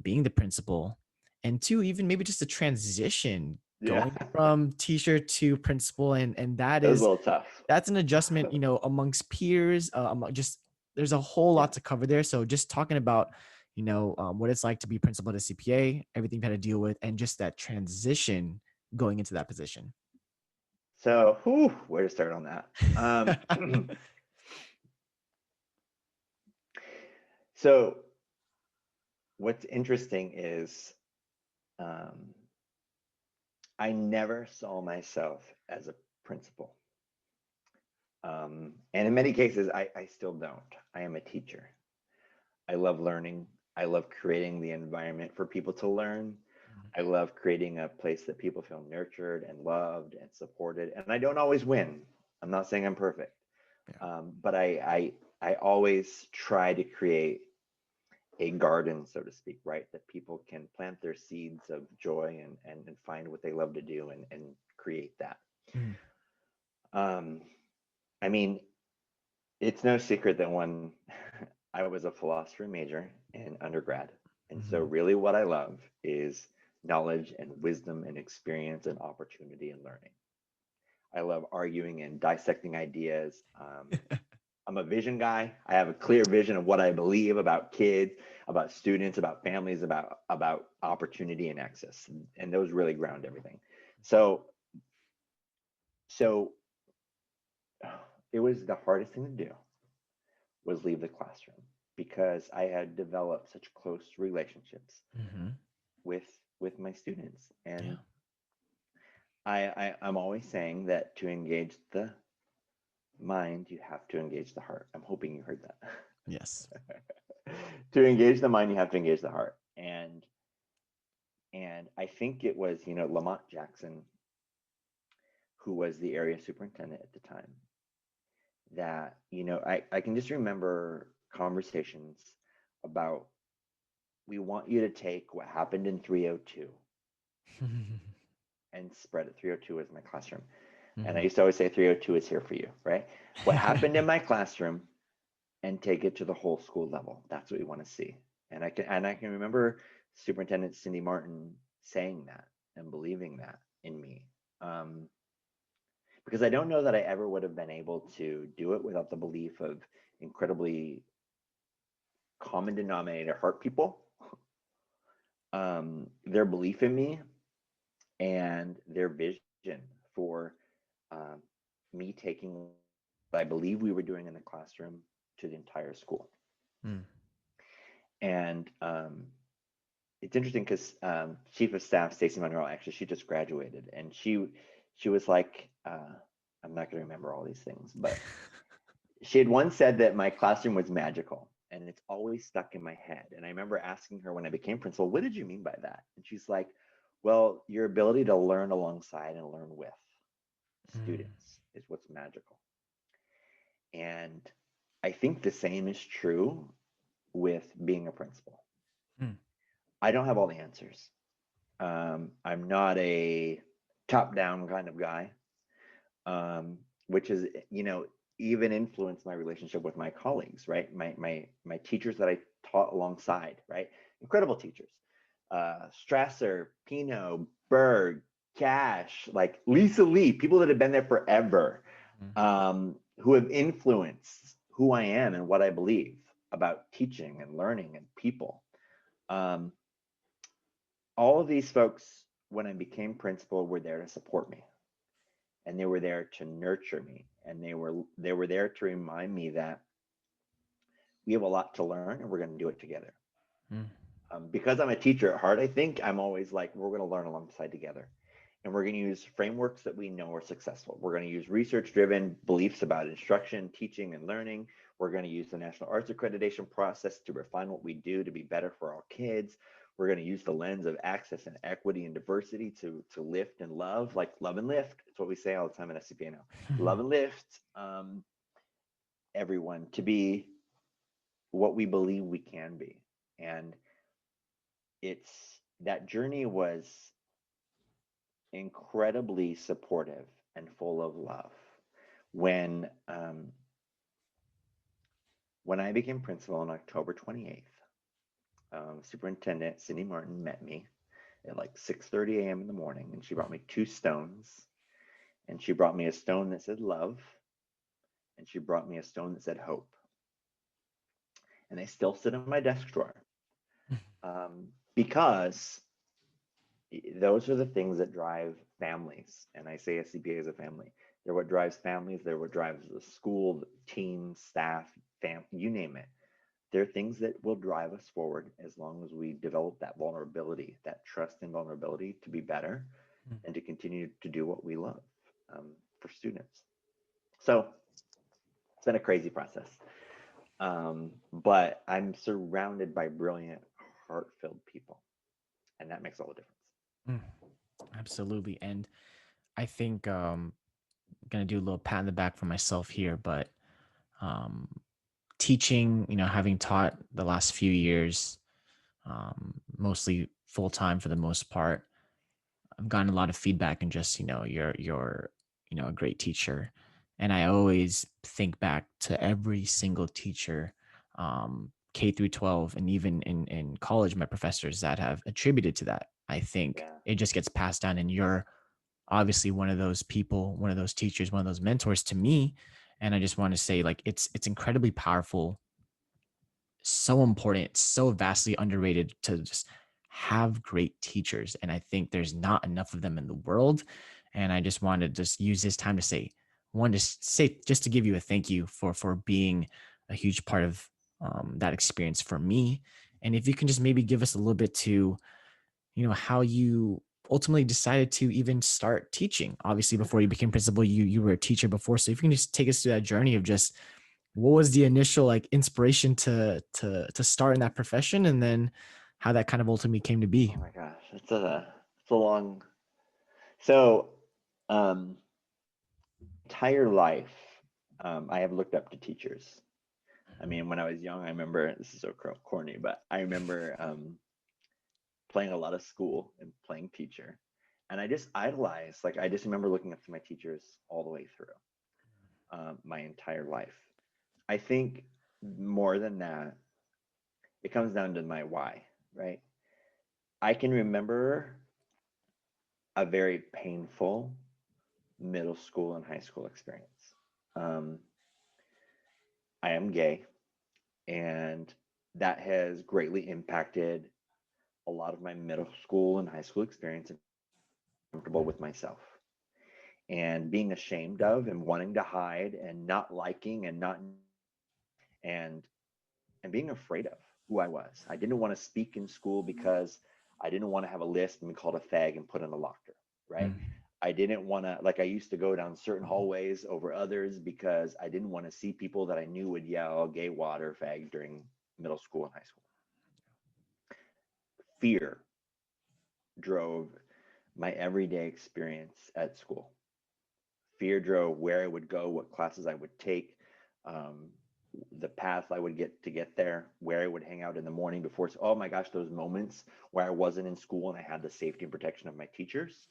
being the principal, and two, even maybe just a transition Yeah, going from teacher to principal. And it was a little tough. that's an adjustment, amongst peers, just there's a whole Yeah. lot to cover there. So just talking about, what it's like to be principal at a CPA, everything you had to deal with, and just that transition going into that position. So, where to start on that? So, what's interesting is um, I never saw myself as a principal. And in many cases, I still don't. I am a teacher. I love learning. I love creating the environment for people to learn. I love creating a place that people feel nurtured and loved and supported. And I don't always win. I'm not saying I'm perfect, Yeah. but I always try to create a garden, so to speak, right? That people can plant their seeds of joy and find what they love to do and create that. Mhm. Um, I mean, it's no secret that when I was a philosophy major in undergrad, and so Mhm. really what I love is knowledge and wisdom and experience and opportunity and learning. I love arguing and dissecting ideas. I'm a vision guy. I have a clear vision of what I believe about kids, about students, about families, about opportunity and access, and those really ground everything. So so it was the hardest thing to do was leave the classroom because I had developed such close relationships Mhm. with with my students, Yeah. and I'm always saying that to engage the mind, you have to engage the heart. I'm hoping you heard that. Yes. To engage the mind, you have to engage the heart. And I think it was, Lamont Jackson, who was the area superintendent at the time, that, I can just remember conversations about, we want you to take what happened in 302 and spread it. 302 is my classroom. And I Mhm. used to always say 302 is here for you, right? What happened in my classroom and take it to the whole school level. That's what we want to see. And I can remember Superintendent Cindy Martin saying that and believing that in me. Um, because I don't know that I ever would have been able to do it without the belief of incredibly common denominator heart people, their belief in me, and their vision for um, me taking what I believe we were doing in the classroom to the entire school. Mm. And it's interesting because Chief of Staff Stacy Monroe, actually, she just graduated, and she was like, I'm not going to remember all these things, but she had once said that my classroom was magical, and it's always stuck in my head. And I remember asking her when I became principal, what did you mean by that? And she's like, well, your ability to learn alongside and learn with students is what's magical. And I think the same is true with being a principal. Mm. I don't have all the answers. I'm not a top-down kind of guy, which is, even influenced my relationship with my colleagues, right? My teachers that I taught alongside, right? Incredible teachers. Strasser, Pino, Berg, Cash, like Lisa Lee, people that have been there forever, who have influenced who I am and what I believe about teaching and learning and people. All of these folks, when I became principal, were there to support me, and they were there to nurture me, and they were there to remind me that we have a lot to learn and we're going to do it together. Mm. Because I'm a teacher at heart, I think I'm always like, we're going to learn alongside together, and we're going to use frameworks that we know are successful. We're going to use research-driven beliefs about instruction, teaching, and learning. We're going to use the National Arts Accreditation process to refine what we do to be better for our kids. We're going to use the lens of access and equity and diversity to lift and love, like love and lift. It's what we say all the time at SCPA now. Love and lift everyone to be what we believe we can be. And that journey was incredibly supportive and full of love. When I became principal on October 28th, Superintendent Cindy Martin met me at like 6:30 a.m. in the morning, and she brought me 2 stones, and she brought me a stone that said love, and she brought me a stone that said hope, and they still sit in my desk drawer, because those are the things that drive families, and I say SCPA is a family. They're what drives families. They're what drives the school, the team, staff, you name it. They're things that will drive us forward as long as we develop that vulnerability, that trust and vulnerability to be better and to continue to do what we love for students. So it's been a crazy process, but I'm surrounded by brilliant, heart-filled people, and that makes all the difference. Absolutely. And I think gonna do a little pat on the back for myself here, but um, teaching, having taught the last few years, mostly full time for the most part, I've gotten a lot of feedback and just, you're a great teacher. And I always think back to every single teacher, K through 12, and even in college, my professors that have attributed to that. I think Yeah. it just gets passed down, and you're obviously one of those people, one of those teachers, one of those mentors to me. And I just want to say, like, it's incredibly powerful, so important, so vastly underrated to just have great teachers. And I think there's not enough of them in the world. And I just wanted to just use this time to say, just to give you a thank you for being a huge part of that experience for me. And if you can just maybe give us a little bit to, how you ultimately decided to even start teaching. Obviously, before you became principal, you were a teacher before. So if you can just take us through that journey of just what was the initial like inspiration to start in that profession, and then how that kind of ultimately came to be. Oh my gosh, it's a long. So, entire life, I have looked up to teachers. I mean, when I was young, I remember, this is so corny, but I remember playing a lot of school and playing teacher. And I just idolized, like, I just remember looking up to my teachers all the way through my entire life. I think more than that, it comes down to my why, right? I can remember a very painful middle school and high school experience. I am gay, and that has greatly impacted a lot of my middle school and high school experience and comfortable with myself and being ashamed of and wanting to hide and not liking and not and and being afraid of who I was. I didn't want to speak in school because I didn't want to have a list and be called a fag and put in a locker, right? Mm. I didn't want to, like, I used to go down certain hallways over others because I didn't want to see people that I knew would yell gay water fag during middle school and high school. Fear drove my everyday experience at school. Fear drove where I would go, what classes I would take, um, the path I would get there, where I would hang out in the morning before. Oh my gosh, those moments where I wasn't in school and I had the safety and protection of my teachers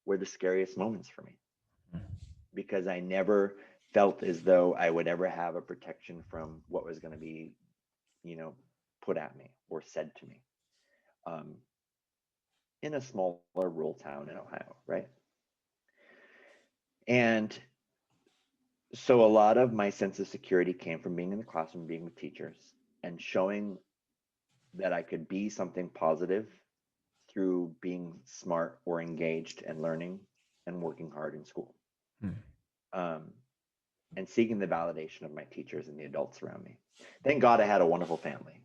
were the scariest moments for me, because I never felt as though I would ever have a protection from what was going to be, you know, put at me or said to me, um, in a smaller rural town in Ohio, right? And so a lot of my sense of security came from being in the classroom, being with teachers, and showing that I could be something positive through being smart or engaged and learning and working hard in school. Mm. Um, and seeking the validation of my teachers and the adults around me. Thank God I had a wonderful family,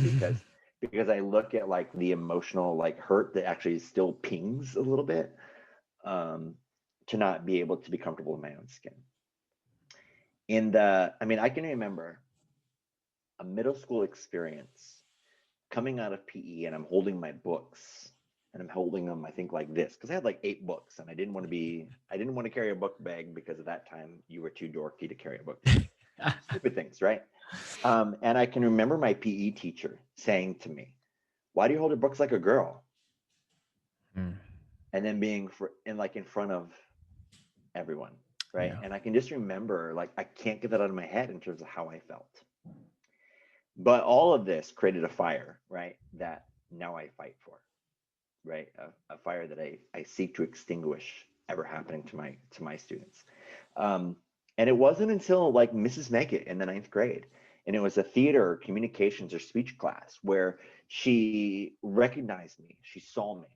because I look at like the emotional like hurt that actually still pings a little bit, to not be able to be comfortable in my own skin. I mean, I can remember a middle school experience coming out of PE, and I'm holding my books, and I'm holding them, I think, like this, because I had like 8 books, and I didn't want to carry a book bag, because at that time you were too dorky to carry a book bag. Stupid things, right? And I can remember my PE teacher saying to me, "Why do you hold your books like a girl?" Mm. And then being in front of everyone, right? Yeah. And I can just remember, like, I can't get that out of my head in terms of how I felt. But all of this created a fire, right? That now I fight for, right? A fire that I seek to extinguish ever happening to my students. And it wasn't until like Mrs. Meggett in the 9th grade, and it was a theater, communications, or speech class where she recognized me, she saw me,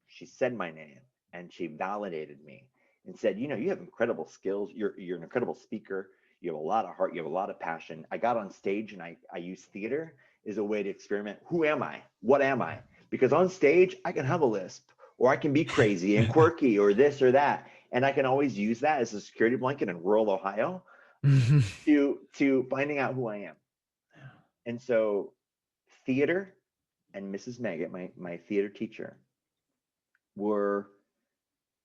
she said my name, and she validated me and said, "You know, you have incredible skills. You're an incredible speaker. You have a lot of heart. You have a lot of passion." I got on stage and I use theater as a way to experiment. Who am I? What am I? Because on stage, I can have a lisp, or I can be crazy and quirky, or this or that. And I can always use that as a security blanket in rural Ohio to finding out who I am. And so theater and Mrs. Meggett, my theater teacher, were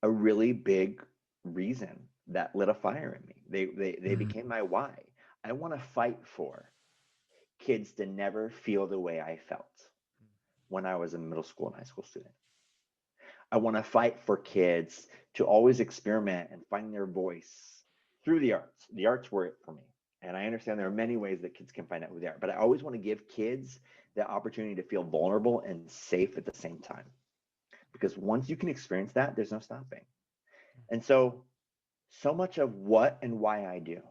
a really big reason that lit a fire in me. They Mm. became my why. I want to fight for kids to never feel the way I felt when I was a middle school and high school student. I want to fight for kids to always experiment and find their voice through the arts. The arts were it for me. And I understand there are many ways that kids can find out who they are, but I always want to give kids the opportunity to feel vulnerable and safe at the same time. Because once you can experience that, there's no stopping. And so much of what and why I do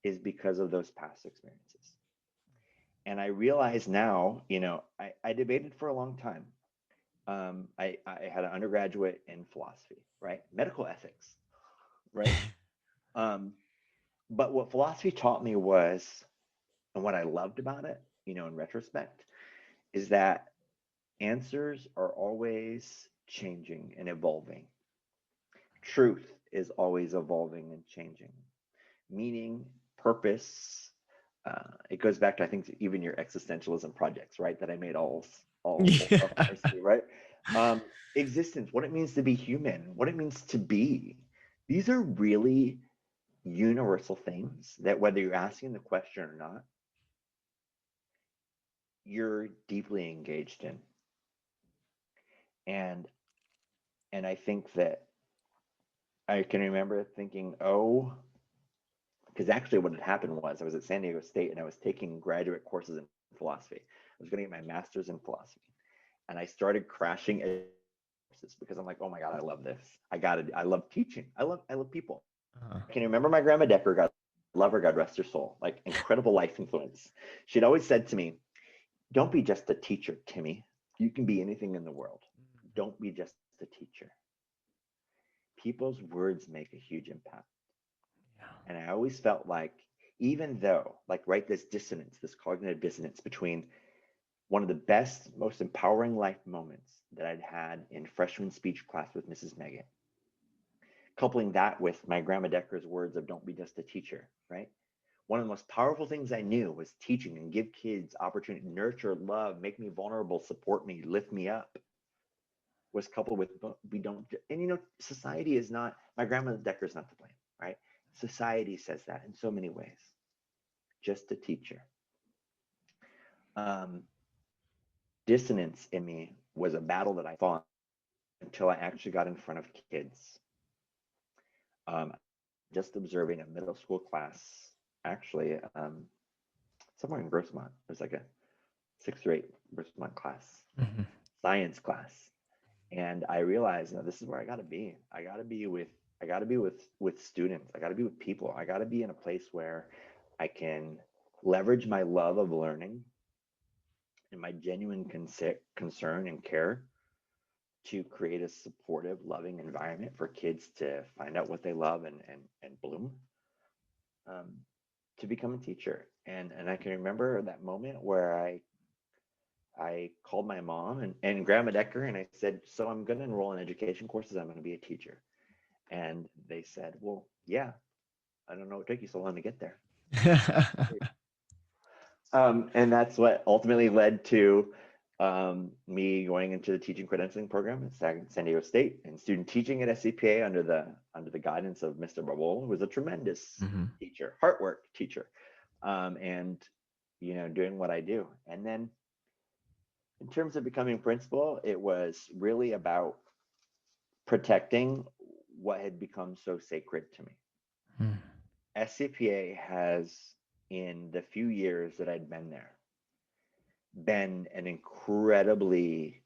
is because of those past experiences. And I realize now, I debated for a long time. I had an undergraduate in philosophy, right? Medical ethics, right? But what philosophy taught me was, and what I loved about it, in retrospect, is that answers are always changing and evolving. Truth is always evolving and changing. Meaning, purpose, it goes back to, I think, even your existentialism projects, right? That I made all Yeah. varsity, right? Existence, what it means to be human, what it means to be. These are really universal things that, whether you're asking the question or not, you're deeply engaged in. And I think that I can remember thinking, oh, because actually what had happened was I was at San Diego State and I was taking graduate courses in philosophy. I was going to get my master's in philosophy, and I started crashing courses because I'm like, oh my God, I love this. I love teaching. I love people. Uh-huh. Can you remember my grandma Decker? God love her, God rest her soul. Like incredible life influence. She'd always said to me, don't be just a teacher, Timmy. You can be anything in the world. Don't be just a teacher. People's words make a huge impact. Yeah. And I always felt like, even though, like, right, this dissonance, this cognitive dissonance between one of the best, most empowering life moments that I'd had in freshman speech class with Mrs. Megan, coupling that with my grandma Decker's words of don't be just a teacher, right? One of the most powerful things I knew was teaching and give kids opportunity, nurture, love, make me vulnerable, support me, lift me up, was coupled with we don't, and you know, society is not, my grandma Decker's not to blame, right? Society says that in so many ways. Just a teacher. Dissonance in me was a battle that I fought until I actually got in front of kids. Just observing a middle school class, actually, somewhere in Grossmont. It was like a 6th or 8th Grossmont class, science class. And I realized, you know, this is where I got to be. I got to be with students. I got to be with people. I got to be in a place where I can leverage my love of learning and my genuine concern and care to create a supportive, loving environment for kids to find out what they love and bloom, to become a teacher. And I can remember that moment where I called my mom and Grandma Decker, and I said, so I'm going to enroll in education courses. I'm going to be a teacher. And they said, well, yeah, I don't know what took you so long to get there. And that's what ultimately led to me going into the teaching credentialing program at San Diego State and student teaching at SCPA under the guidance of Mr. Barbola, who was a tremendous teacher, heart work teacher, and you know, doing what I do. And then in terms of becoming principal, it was really about protecting what had become so sacred to me. SCPA has, in the few years that I'd been there, been an incredibly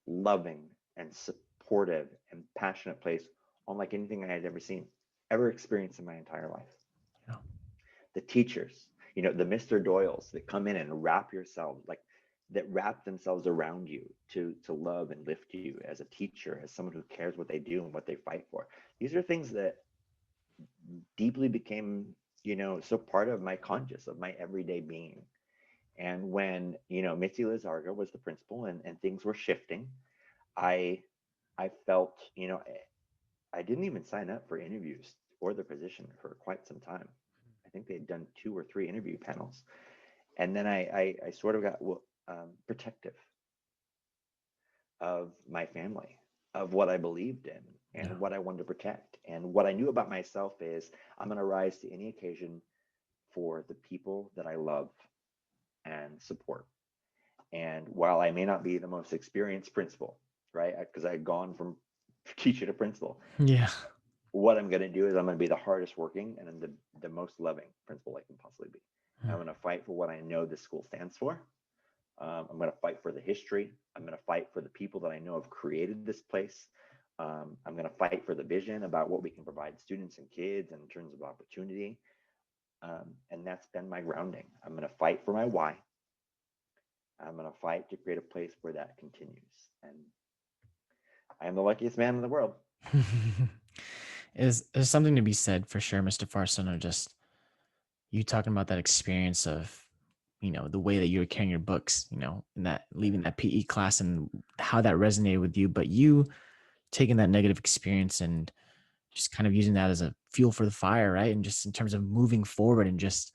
loving and supportive and passionate place, unlike anything I had ever experienced in my entire life. Yeah. The teachers, you know, the Mr. Doyles that come in and wrap themselves around you to love and lift you as a teacher, as someone who cares what they do and what they fight for. These are things that deeply became, you know, so part of my conscious, of my everyday being. And when, you know, Mitzi Lizarga was the principal and things were shifting, I felt, you know, I didn't even sign up for interviews or the position for quite some time. I think they had done 2 or 3 interview panels. And then I sort of got protective of my family, of what I believed in and what I wanted to protect. And what I knew about myself is I'm going to rise to any occasion for the people that I love and support. And while I may not be the most experienced principal, right, because I had gone from teacher to principal, what I'm going to do is I'm going to be the hardest working and the most loving principal I can possibly be. I'm going to fight for what I know this school stands for. I'm going to fight for the history. I'm going to fight for the people that I know have created this place. I'm going to fight for the vision about what we can provide students and kids in terms of opportunity. And that's been my grounding. I'm going to fight for my why. I'm going to fight to create a place where that continues. And I am the luckiest man in the world. There's something to be said for sure, Mr. Farson, of just you talking about that experience of, you know, the way that you were carrying your books, you know, and that leaving that PE class and how that resonated with you, but you taking that negative experience and just kind of using that as a fuel for the fire, right? And just in terms of moving forward and just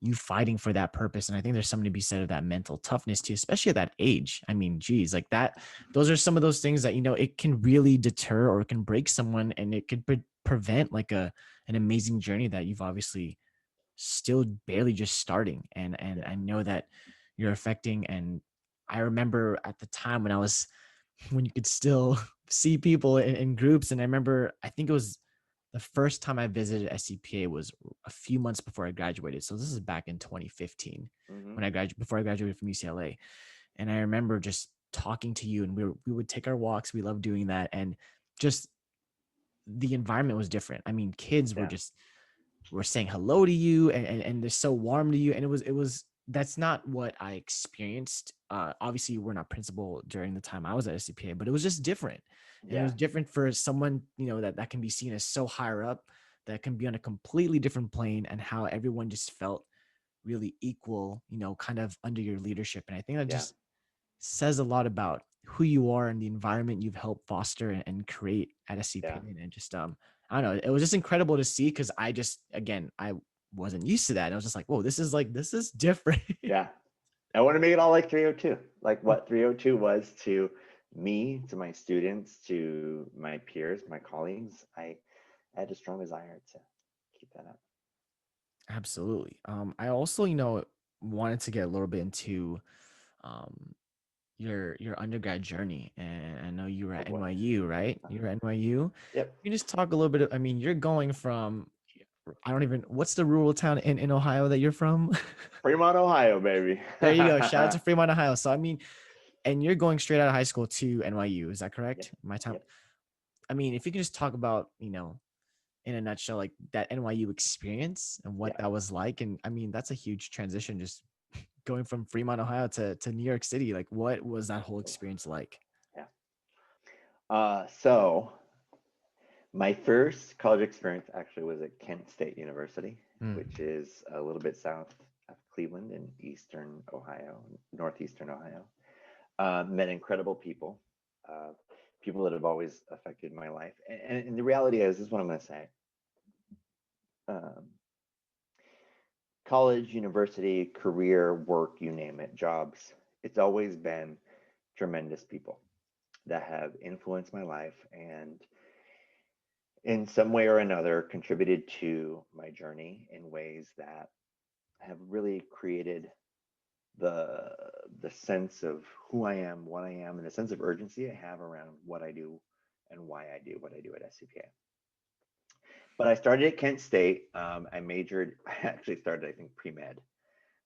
you fighting for that purpose. And I think there's something to be said of that mental toughness too, especially at that age. I mean, geez, like that, those are some of those things that, you know, it can really deter or it can break someone and it could prevent like an amazing journey that you've obviously still barely just starting. And I know that you're affecting. And I remember at the time when you could still see people in groups. And I remember, I think it was the first time I visited SCPA was a few months before I graduated. So this is back in 2015 when before I graduated from UCLA. And I remember just talking to you, and we would take our walks. We loved doing that, and just the environment was different. I mean, kids were Yeah. just were saying hello to you, and they're so warm to you, and it was that's not what I experienced. Obviously, we're not principal during the time I was at SCPA, but it was just different, and it Yeah. was different for someone, you know, that can be seen as so higher up, that can be on a completely different plane, and how everyone just felt really equal, you know, kind of under your leadership. And I think that Yeah. just says a lot about who you are and the environment you've helped foster and create at SCPA. Yeah. And just I don't know, it was just incredible to see, because I just, again, I wasn't used to that. And I was just like, whoa, this is different. Yeah. I want to make it all like 302, like what 302 was to me, to my students, to my peers, my colleagues. I had a strong desire to keep that up. Absolutely. I also, you know, wanted to get a little bit into um your undergrad journey, and I know you were Oh at boy. NYU, right? You were at NYU. Yep. You just talk a little bit I mean, you're going from, I don't even, what's the rural town in Ohio that you're from? Fremont, Ohio, baby. There you go. Shout out to Fremont, Ohio. So I mean, and you're going straight out of high school to NYU, is that Yep. correct? My time. Yep. I mean, if you can just talk about, you know, in a nutshell, like that NYU experience and what Yeah. that was like. And I mean, that's a huge transition, just going from Fremont, Ohio to New York City. Like, what was that whole experience like? Yeah. So my first college experience actually was at Kent State University, Mm, which is a little bit south of Cleveland in eastern Ohio, northeastern Ohio. Met incredible people, uh, people that have always affected my life. And the reality is, this is what I'm going to say. Um, College, university, career, work, you name it, jobs, it's always been tremendous people that have influenced my life and in some way or another contributed to my journey in ways that have really created the the sense of who I am, what I am, and the sense of urgency I have around what I do and why I do what I do at SCPA. But I started at Kent State. I majored. I actually started, I think, pre-med.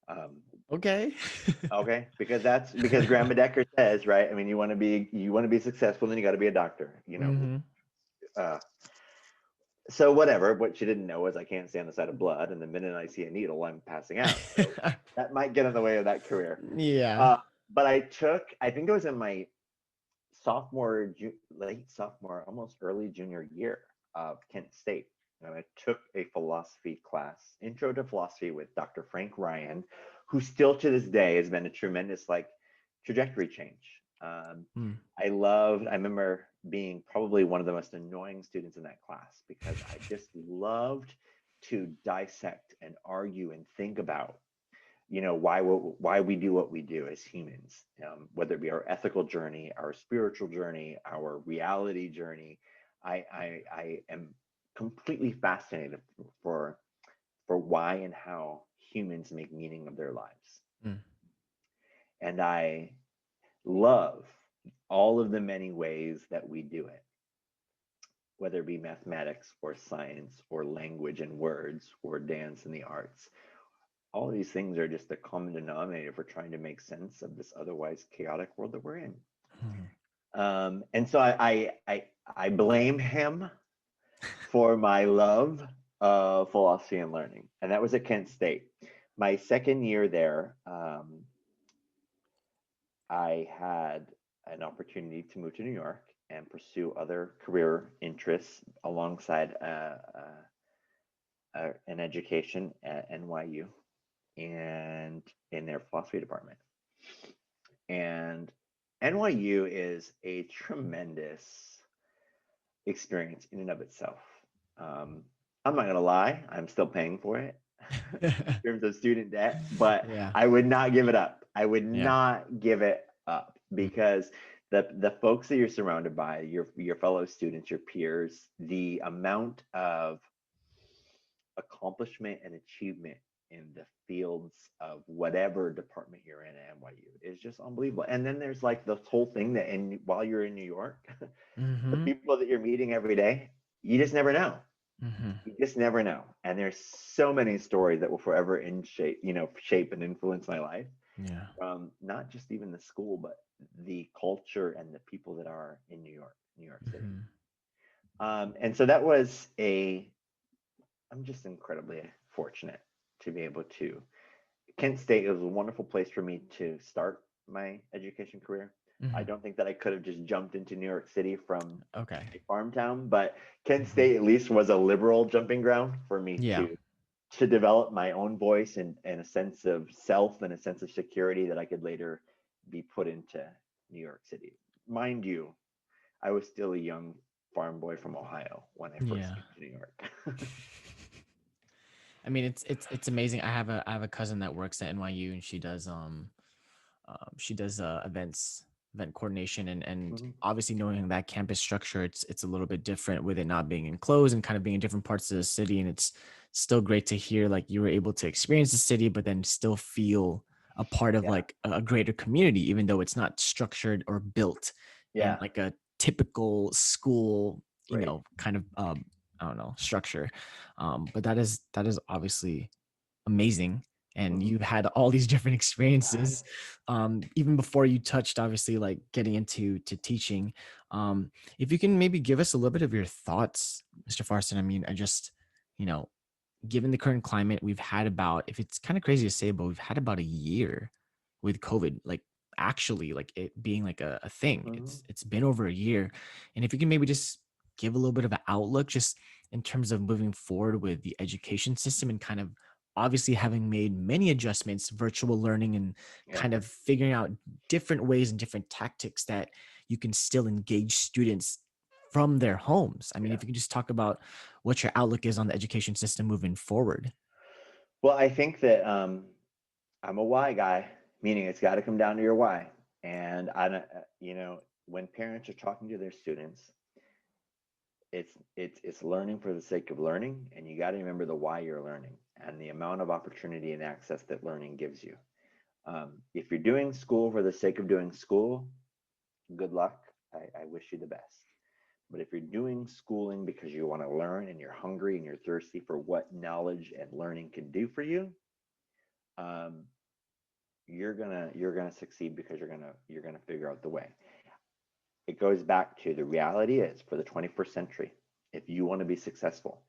Um, okay. okay, because Grandma Decker says, right? I mean, you want to be successful, then you got to be a doctor. Hmm. Uh, so whatever. What she didn't know is I can't stand the sight of blood, and the minute I see a needle, I'm passing out. So that might get in the way of that career. Yeah. But I think it was in my late sophomore, almost early junior year of Kent State. And I took a philosophy class, Intro to Philosophy, with Dr. Frank Ryan, who still to this day has been a tremendous trajectory change. Mm. I remember being probably one of the most annoying students in that class because I just loved to dissect and argue and think about why we do what we do as humans, whether it be our ethical journey, our spiritual journey, our reality journey. I am completely fascinated for why and how humans make meaning of their lives, Mm. and I love all of the many ways that we do it, whether it be mathematics or science or language and words or dance and the arts. All of these things are just a common denominator for trying to make sense of this otherwise chaotic world that we're in. Mm. And so I blame him for my love of philosophy and learning, and that was at Kent State. My second year there, I had an opportunity to move to New York and pursue other career interests alongside an education at NYU and in their philosophy department. And NYU is a tremendous experience in and of itself. Um, I'm not gonna lie, I'm still paying for it in terms of student debt, but Yeah. I would not give it up. I would Yeah. not give it up because the folks that you're surrounded by, your fellow students, your peers, the amount of accomplishment and achievement in the fields of whatever department you're in at NYU is just unbelievable. And then there's this whole thing that while you're in New York, the Mm-hmm. people that you're meeting every day, you just never know. Mm-hmm. You just never know. And there's so many stories that will forever shape and influence my life Yeah. from not just even the school, but the culture and the people that are in New York City. Mhm. And so that was I'm just incredibly fortunate to be able to. Kent State was a wonderful place for me to start my education career. I Mhm. don't think that I could have just jumped into New York City from Okay. a farm town, but Kent Mhm. State at least was a liberal jumping ground for me Yeah. to develop my own voice and a sense of self and a sense of security that I could later be put into New York City. Mind you, I was still a young farm boy from Ohio when I first Yeah. came to New York. I mean, it's amazing. I have a cousin that works at NYU, and she does event coordination, and Mhm. obviously knowing that campus structure, it's a little bit different with it not being enclosed and kind of being in different parts of the city. And it's still great to hear like you were able to experience the city, but then still feel a part of Yeah, like a greater community, even though it's not structured or built in yeah, like a typical school, right. kind of I don't know, structure. But that is obviously amazing, and Mhm. you've had all these different experiences, even before you touched obviously like getting into teaching. If you can maybe give us a little bit of your thoughts, Mr. Farson. I mean, I just, you know given the current climate, we've had about, if it's kind of crazy to say, but we've had about a year with COVID, like actually like it being like a thing. Mhm. It's been over a year. And if you can maybe just give a little bit of an outlook just in terms of moving forward with the education system, and kind of obviously having made many adjustments, virtual learning, and Yeah. kind of figuring out different ways and different tactics that you can still engage students from their homes. I mean, Yeah. if you can just talk about what your outlook is on the education system moving forward. Well, I think that I'm a why guy, meaning it's got to come down to your why. And I don't, when parents are talking to their students, it's learning for the sake of learning, and you got to remember the why you're learning and the amount of opportunity and access that learning gives you. If you're doing school for the sake of doing school, good luck. I wish you the best. But if you're doing schooling because you want to learn and you're hungry and you're thirsty for what knowledge and learning can do for you, um, you're gonna succeed because you're gonna figure out the way. It goes back to the reality is for the 21st century, if you want to be successful,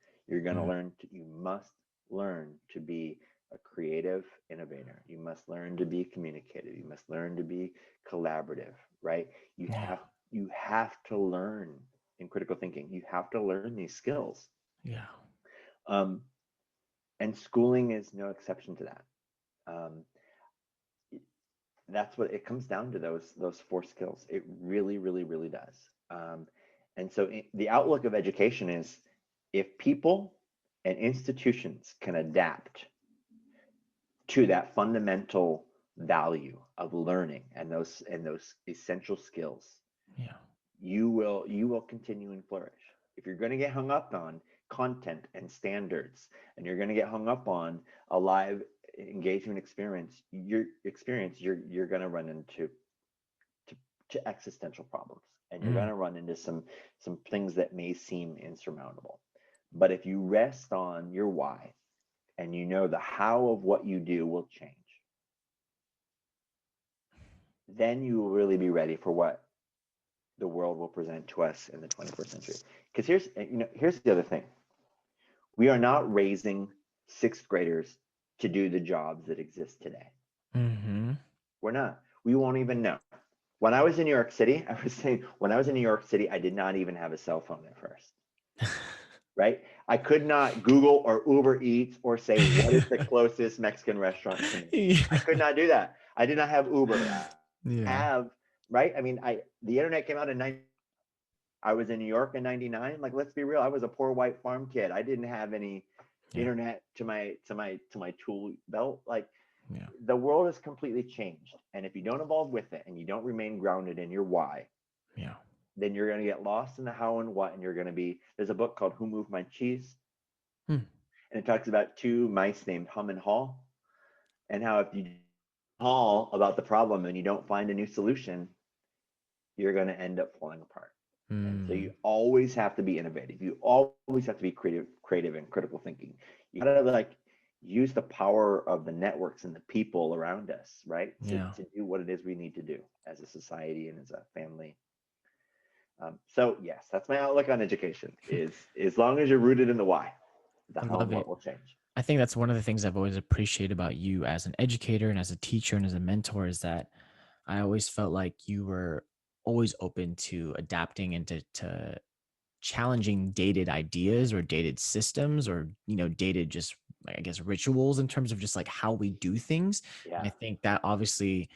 Mm, you must learn to be a creative innovator. You must learn to be communicative. You must learn to be collaborative, right? You yeah, have you have to learn in critical thinking. You have to learn these skills. yeah, Um, and schooling is no exception to that. Um, that's what it comes down to, those four skills. It really, really, really does. And so the outlook of education is if people and institutions can adapt to that fundamental value of learning and those essential skills, yeah, you will continue and flourish. If you're going to get hung up on content and standards, and you're going to get hung up on a live engagement you're going to run to, to existential problems, and you're going mm, to run into some things that may seem insurmountable. But if you rest on your why and you know the how of what you do will change, then you will really be ready for what the world will present to us in the 21st century. Because here's the other thing: we are not raising sixth graders to do the jobs that exist today. mm-hmm. We're not. We won't even know. When I was in New York City, I was saying when I was in New York City, I did not even have a cell phone at first. Right? I could not Google or Uber Eats or say what is the closest Mexican restaurant to me. I Yeah, could not do that. I did not have Uber. I yeah, have right. I mean, the internet came out in 90. I was in New York in 99. Like, let's be real. I was a poor white farm kid. I didn't have any yeah, internet to my tool belt. Like, yeah, the world has completely changed. And if you don't evolve with it and you don't remain grounded in your why, yeah. then you're going to get lost in the how and what. And you're going to be, there's a book called Who Moved My Cheese? Hmm. And it talks about two mice named Hum and Hall, and how if you haul about the problem and you don't find a new solution, you're going to end up falling apart. And so Mm, you always have to be innovative. You always have to be creative and critical thinking. You gotta use the power of the networks and the people around us, right? Yeah. To do what it is we need to do as a society and as a family. So yes, that's my outlook on education is as long as you're rooted in the why, the I hell of love what it. will change. I think that's one of the things I've always appreciated about you as an educator and as a teacher and as a mentor is that I always felt like you were always open to adapting and to challenging dated ideas or dated systems or, dated just, I guess, rituals in terms of just like how we do things. And Yeah. I think that obviously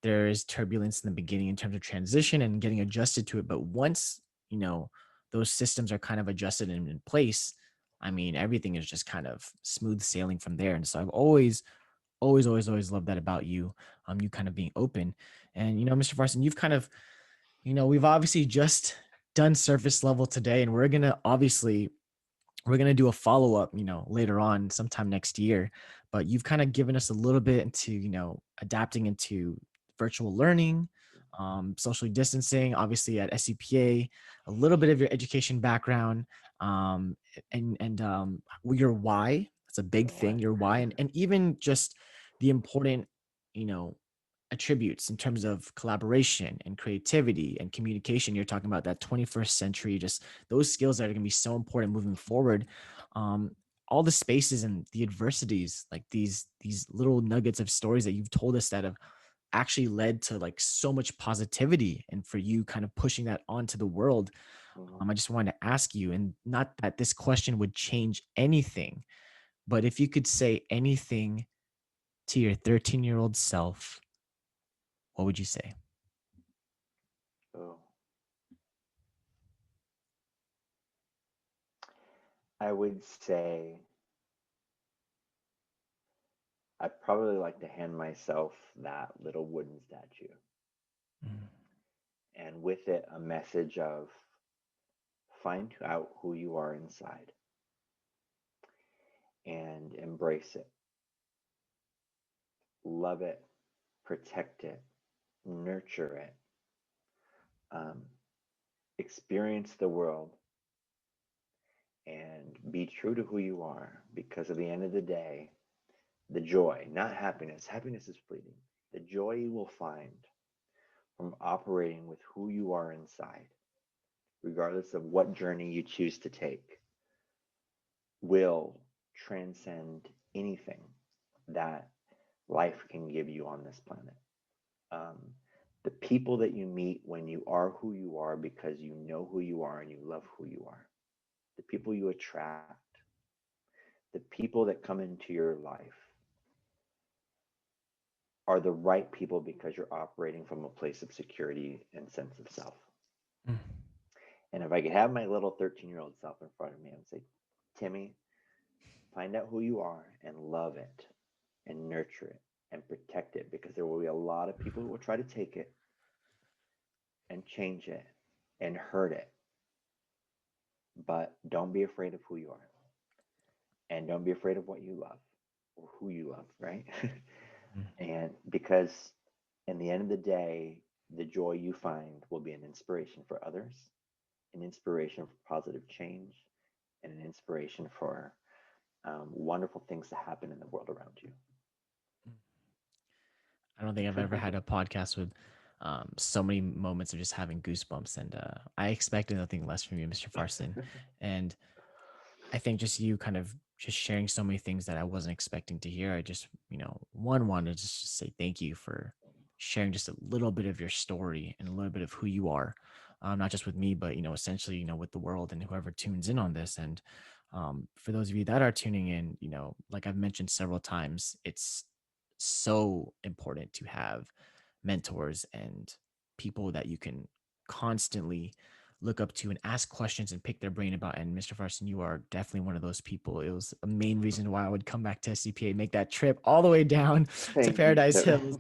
there is turbulence in the beginning in terms of transition and getting adjusted to it. But once, you know, those systems are kind of adjusted and in place, I mean, everything is just kind of smooth sailing from there. And so I've always loved that about you. You kind of being open. And, Mr. Farson, you've kind of, we've obviously just done surface level today, and we're going to do a follow-up, later on sometime next year, but you've kind of given us a little bit into, adapting into virtual learning, socially distancing, obviously at SCPA, a little bit of your education background, and your why. That's a big thing, your why, and even just the important, you know, attributes in terms of collaboration and creativity and communication. You're talking about that 21st century, just those skills that are going to be so important moving forward. um, all the spaces and the adversities, like these little nuggets of stories that you've told us that have actually led to like so much positivity, and for you kind of pushing that onto the world. Mhm. I just wanted to ask you, and not that this question would change anything, but if you could say anything to your 13-year-old self, what would you say? Oh, I would say I'd probably like to hand myself that little wooden statue, Mm. and with it a message of find out who you are inside and embrace it, love it, protect it, nurture it, um, experience the world, and be true to who you are, because at the end of the day, the joy, not happiness, happiness is fleeting, the joy you will find from operating with who you are inside, regardless of what journey you choose to take, will transcend anything that life can give you on this planet. Um, the people that you meet when you are who you are because you know who you are and you love who you are, the people you attract, the people that come into your life are the right people because you're operating from a place of security and sense of self. Mm. And if I could have my little 13-year-old self in front of me and say, Timmy, find out who you are and love it and nurture it and protect it, because there will be a lot of people who will try to take it and change it and hurt it. But don't be afraid of who you are, and don't be afraid of what you love or who you love, right? Mm. And because in the end of the day, the joy you find will be an inspiration for others, an inspiration for positive change, and an inspiration for wonderful things to happen in the world around you. I don't think I've ever had a podcast with so many moments of just having goosebumps, and I expected nothing less from you, Mr. Farson. And I think just you kind of just sharing so many things that I wasn't expecting to hear. I just, wanted to just say thank you for sharing just a little bit of your story and a little bit of who you are, not just with me, but, essentially, with the world and whoever tunes in on this. And for those of you that are tuning in, like I've mentioned several times, it's so important to have mentors and people that you can constantly look up to and ask questions and pick their brain about. And Mr. Farson, you are definitely one of those people. It was a main reason why I would come back to SCPA, make that trip all the way down to Thank you, Paradise Tim. Hills.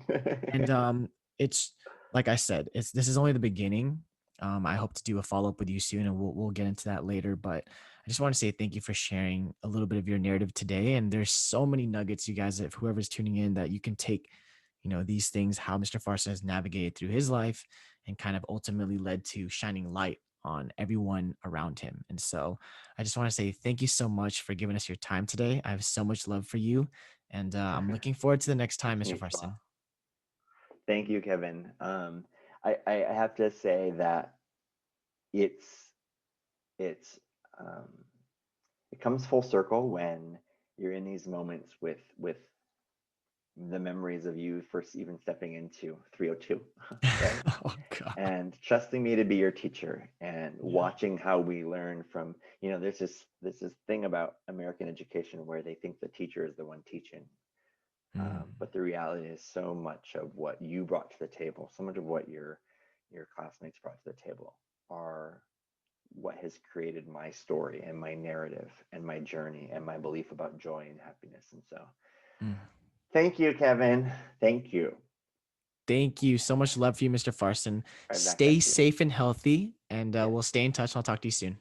And it's like I said, this is only the beginning. I hope to do a follow up with you soon, and we'll get into that later. But I just want to say thank you for sharing a little bit of your narrative today. And there's so many nuggets, you guys, if whoever's tuning in, that you can take, these things, how Mr. Farson has navigated through his life and kind of ultimately led to shining light on everyone around him. And so I just want to say thank you so much for giving us your time today. I have so much love for you. And I'm looking forward to the next time, Nice to Mr. meet you Farson. all. Thank you, Kevin. I have to say that it's it's um, it comes full circle when you're in these moments with the memories of you first even stepping into 302, right? Oh, God. And trusting me to be your teacher and Yeah. watching how we learn from, there's this thing about American education where they think the teacher is the one teaching. Mm, But the reality is so much of what you brought to the table, so much of what your classmates brought to the table are what has created my story and my narrative and my journey and my belief about joy and happiness. And so mm. thank you, Kevin. Thank you. Thank you. So much love for you, Mr. Farson. Right back Stay at you. safe and healthy, and Yes. we'll stay in touch. I'll talk to you soon.